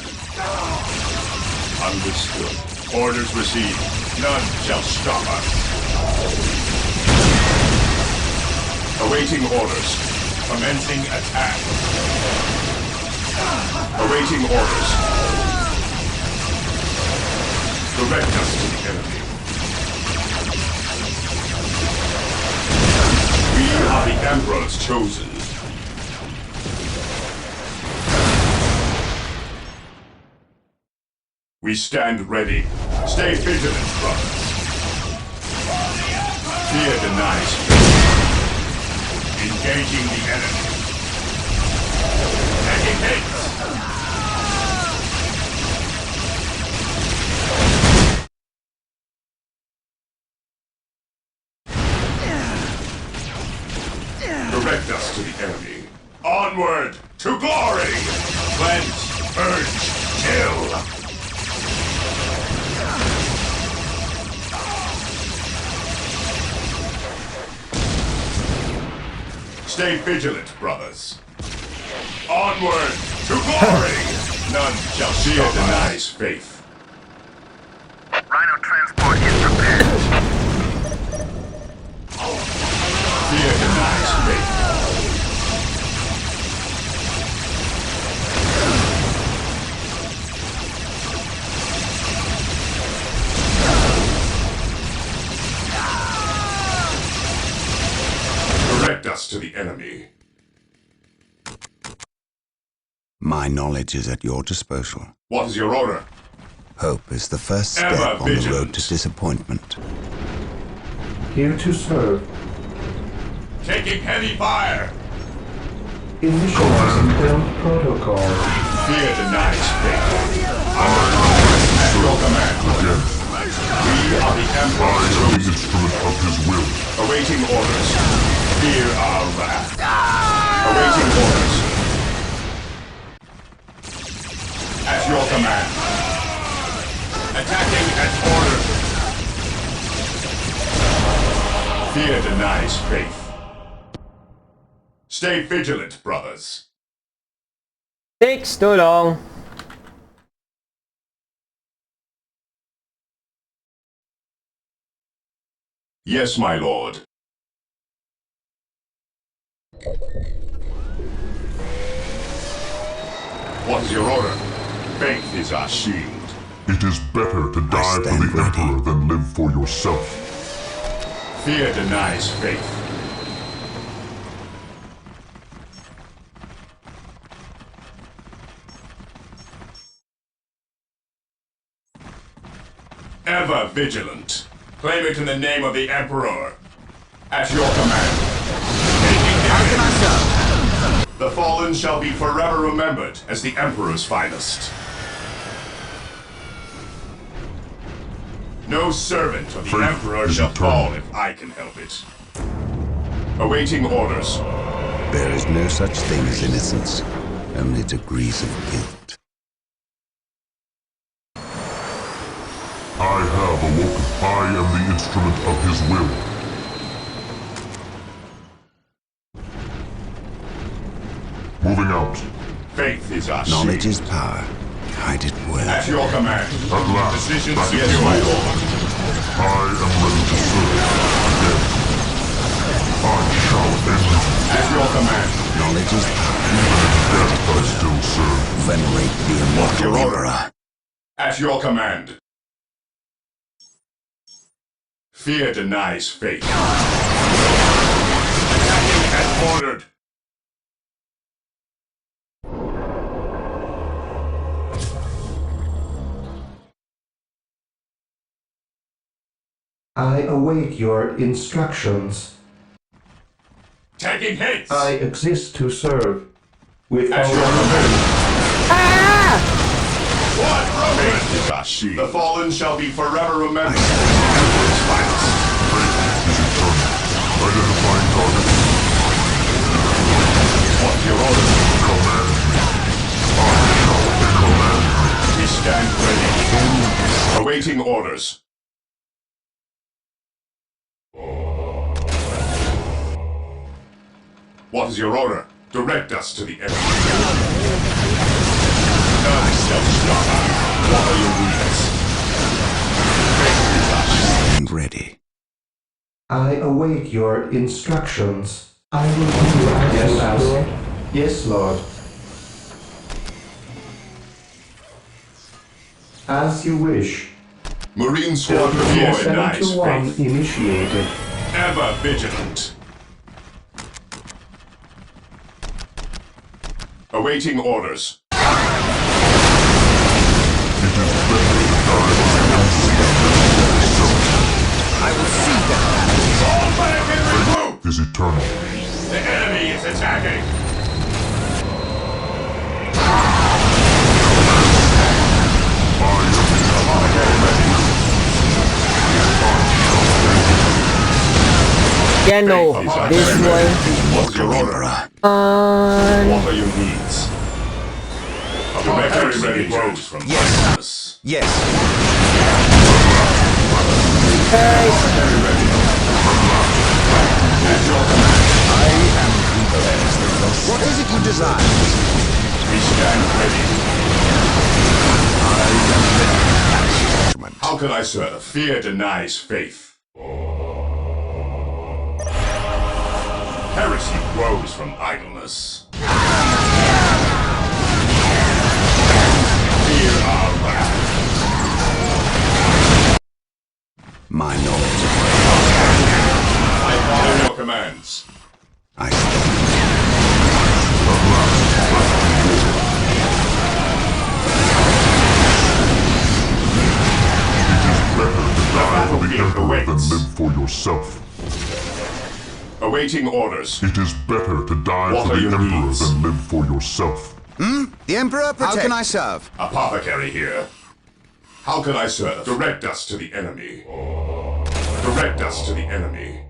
Understood. Orders received. None shall stop us. Awaiting orders. Commencing attack. Awaiting orders. Direct us to the enemy. We are the Emperor's chosen. We stand ready. Stay vigilant, brothers. Fear denies faith. Engaging the enemy. Taking hits. Direct us to the enemy. Onward to glory! Cleanse, purge, kill! Stay vigilant, brothers. Onward to glory! None shall fear denies faith. Rhino transport is prepared. Fear denies faith. Direct us to the enemy. My knowledge is at your disposal. What is your order? Hope is the first step Ever on the road vigilant. to disappointment. Here to serve. Taking heavy fire! Initializing build protocol. Fear denies faith. At your command. Again, We are the I Emperor's am the chosen. instrument of his will. Awaiting orders. Fear our wrath. Awaiting orders. At your command. Attacking at order. Fear denies faith. Stay vigilant, brothers. Takes too long. Yes, my lord. What is your order? Faith is our shield. It is better to die for stand the ready. Emperor than live for yourself. Fear denies faith. Ever vigilant. Claim it in the name of the Emperor. At your command. How can I serve? The fallen shall be forever remembered as the Emperor's finest. No servant of the Faith Emperor is shall eternal. fall if I can help it. Awaiting orders. There is no such thing as innocence, only degrees of guilt. I have awoken. I am the instrument of his will. Moving out. Faith is our Knowledge shield. is power. Hide it well. At your command. At last, Decision that is secure. my lord. I am ready to serve. Again. I shall end it. At your command. Knowledge is power. Death I still serve. Venerate the immortal Your order. Emperor. At your command. Fear denies faith. Attacking as ordered. I await your instructions. Taking hits. I exist to serve. With At all your my command. What? Faith is our shield. The fallen shall be forever remembered. Emperor's finest. Is eternal. Identifying target. What's your order? Command me. I shall command me. We stand ready. Awaiting orders. What is your order? Direct us to the Emperor. None shall stop us. What are your needs? Faith is our shield. And ready. I await your instructions. I will do as you ask. Yes, Lord. As you wish. Marine Squadron deployed. Nice 721 faith. initiated. Ever vigilant. Awaiting orders. I will see that. All fire removed! Is eternal. The enemy is attacking! Yeah, no. This one. What's your order? What are your needs? To make very ready troops from yes. Yes. Hey. At your command. What is it you desire? We stand ready. How can I serve? Fear denies faith. Heresy grows from idleness. Fear our wrath. My knowledge of I follow your commands. I stand. Die for the Emperor than awaits. live for yourself. Awaiting orders. It is better to die What for are the your Emperor needs? than live for yourself. The Emperor protect. How can I serve? Apothecary here. How can I serve? Direct us to the enemy. Direct us to the enemy.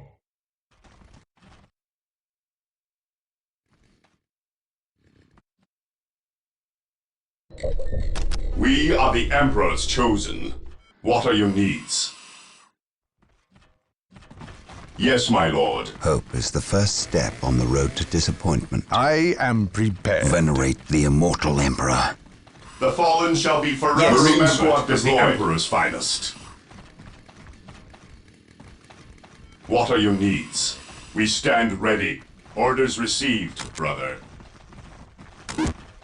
We are the Emperor's chosen. What are your needs? Yes, my lord. Hope is the first step on the road to disappointment. I am prepared. Venerate the immortal Emperor. The fallen shall be forever remembered as the Emperor's finest. What are your needs? We stand ready. Orders received, brother.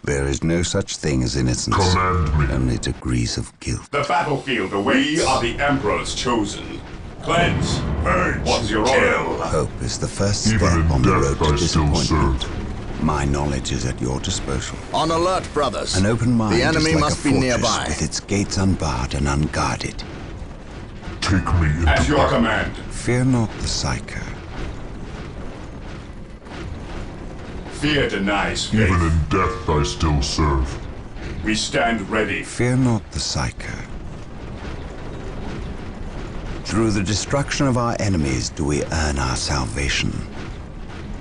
There is no such thing as innocence. Command me. Only degrees of guilt. The battlefield awaits. We are the Emperor's chosen. Cleanse, purge, what's your order? Hope is the first Even step in on the death road to I still disappointment. serve. My knowledge is at your disposal. On alert, brothers. An open mind The enemy is like must a be fortress nearby. with its gates unbarred and unguarded. Take me into At your command. Fear not the Psyker. Fear denies faith. Even in death I still serve. We stand ready. Fear not the Psyker. Through the destruction of our enemies do we earn our salvation.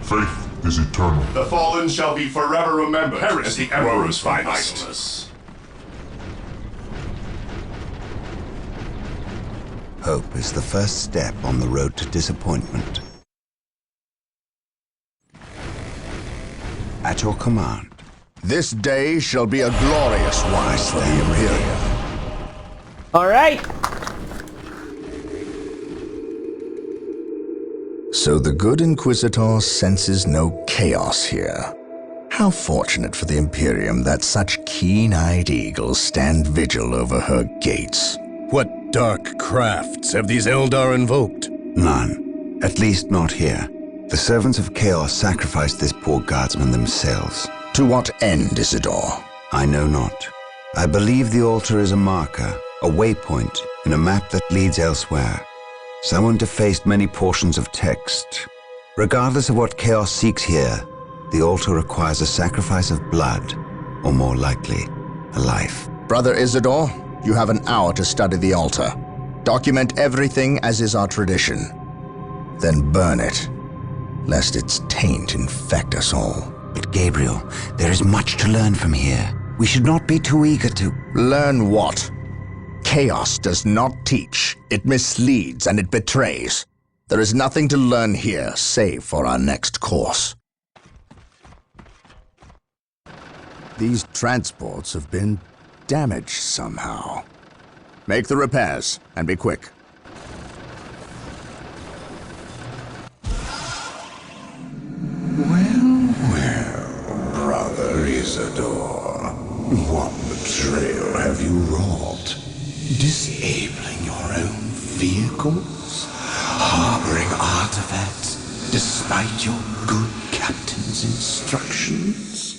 Faith is eternal. The fallen shall be forever remembered as the Emperor's finest. Hope is the first step on the road to disappointment. At your command. This day shall be a glorious one for the Imperium. Alright. So the good Inquisitor senses no chaos here. How fortunate for the Imperium that such keen-eyed eagles stand vigil over her gates. What dark crafts have these Eldar invoked? None. At least not here. The servants of Chaos sacrificed this poor guardsman themselves. To what end, Isidore? I know not. I believe the altar is a marker, a waypoint in a map that leads elsewhere. Someone defaced many portions of text. Regardless of what Chaos seeks here, the altar requires a sacrifice of blood, or more likely, a life. Brother Isidore, you have an hour to study the altar. Document everything as is our tradition. Then burn it, lest its taint infect us all. But Gabriel, there is much to learn from here. We should not be too eager to... Learn what? Chaos does not teach. It misleads and it betrays. There is nothing to learn here, save for our next course. These transports have been damaged somehow. Make the repairs, and be quick. Well, Brother Isidore, what betrayal have you wrought? Disabling your own vehicles? Harboring artifacts despite your good captain's instructions?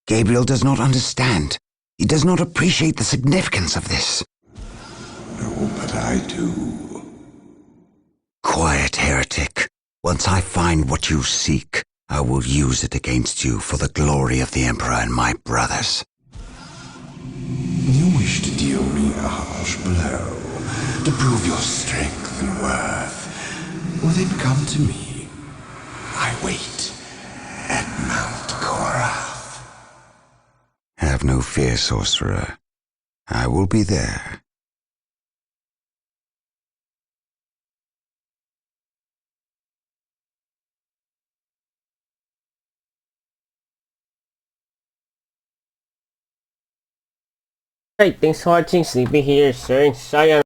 Gabriel does not understand. He does not appreciate the significance of this. No, but I do. Quiet, heretic. Once I find what you seek, I will use it against you for the glory of the Emperor and my brothers. You wish to deal me a harsh blow, to prove your strength and worth. Well, then come to me. I wait at Mount Korath. Have no fear, sorcerer. I will be there. Alright, thanks for watching. Sleepy here, sir. Sayang.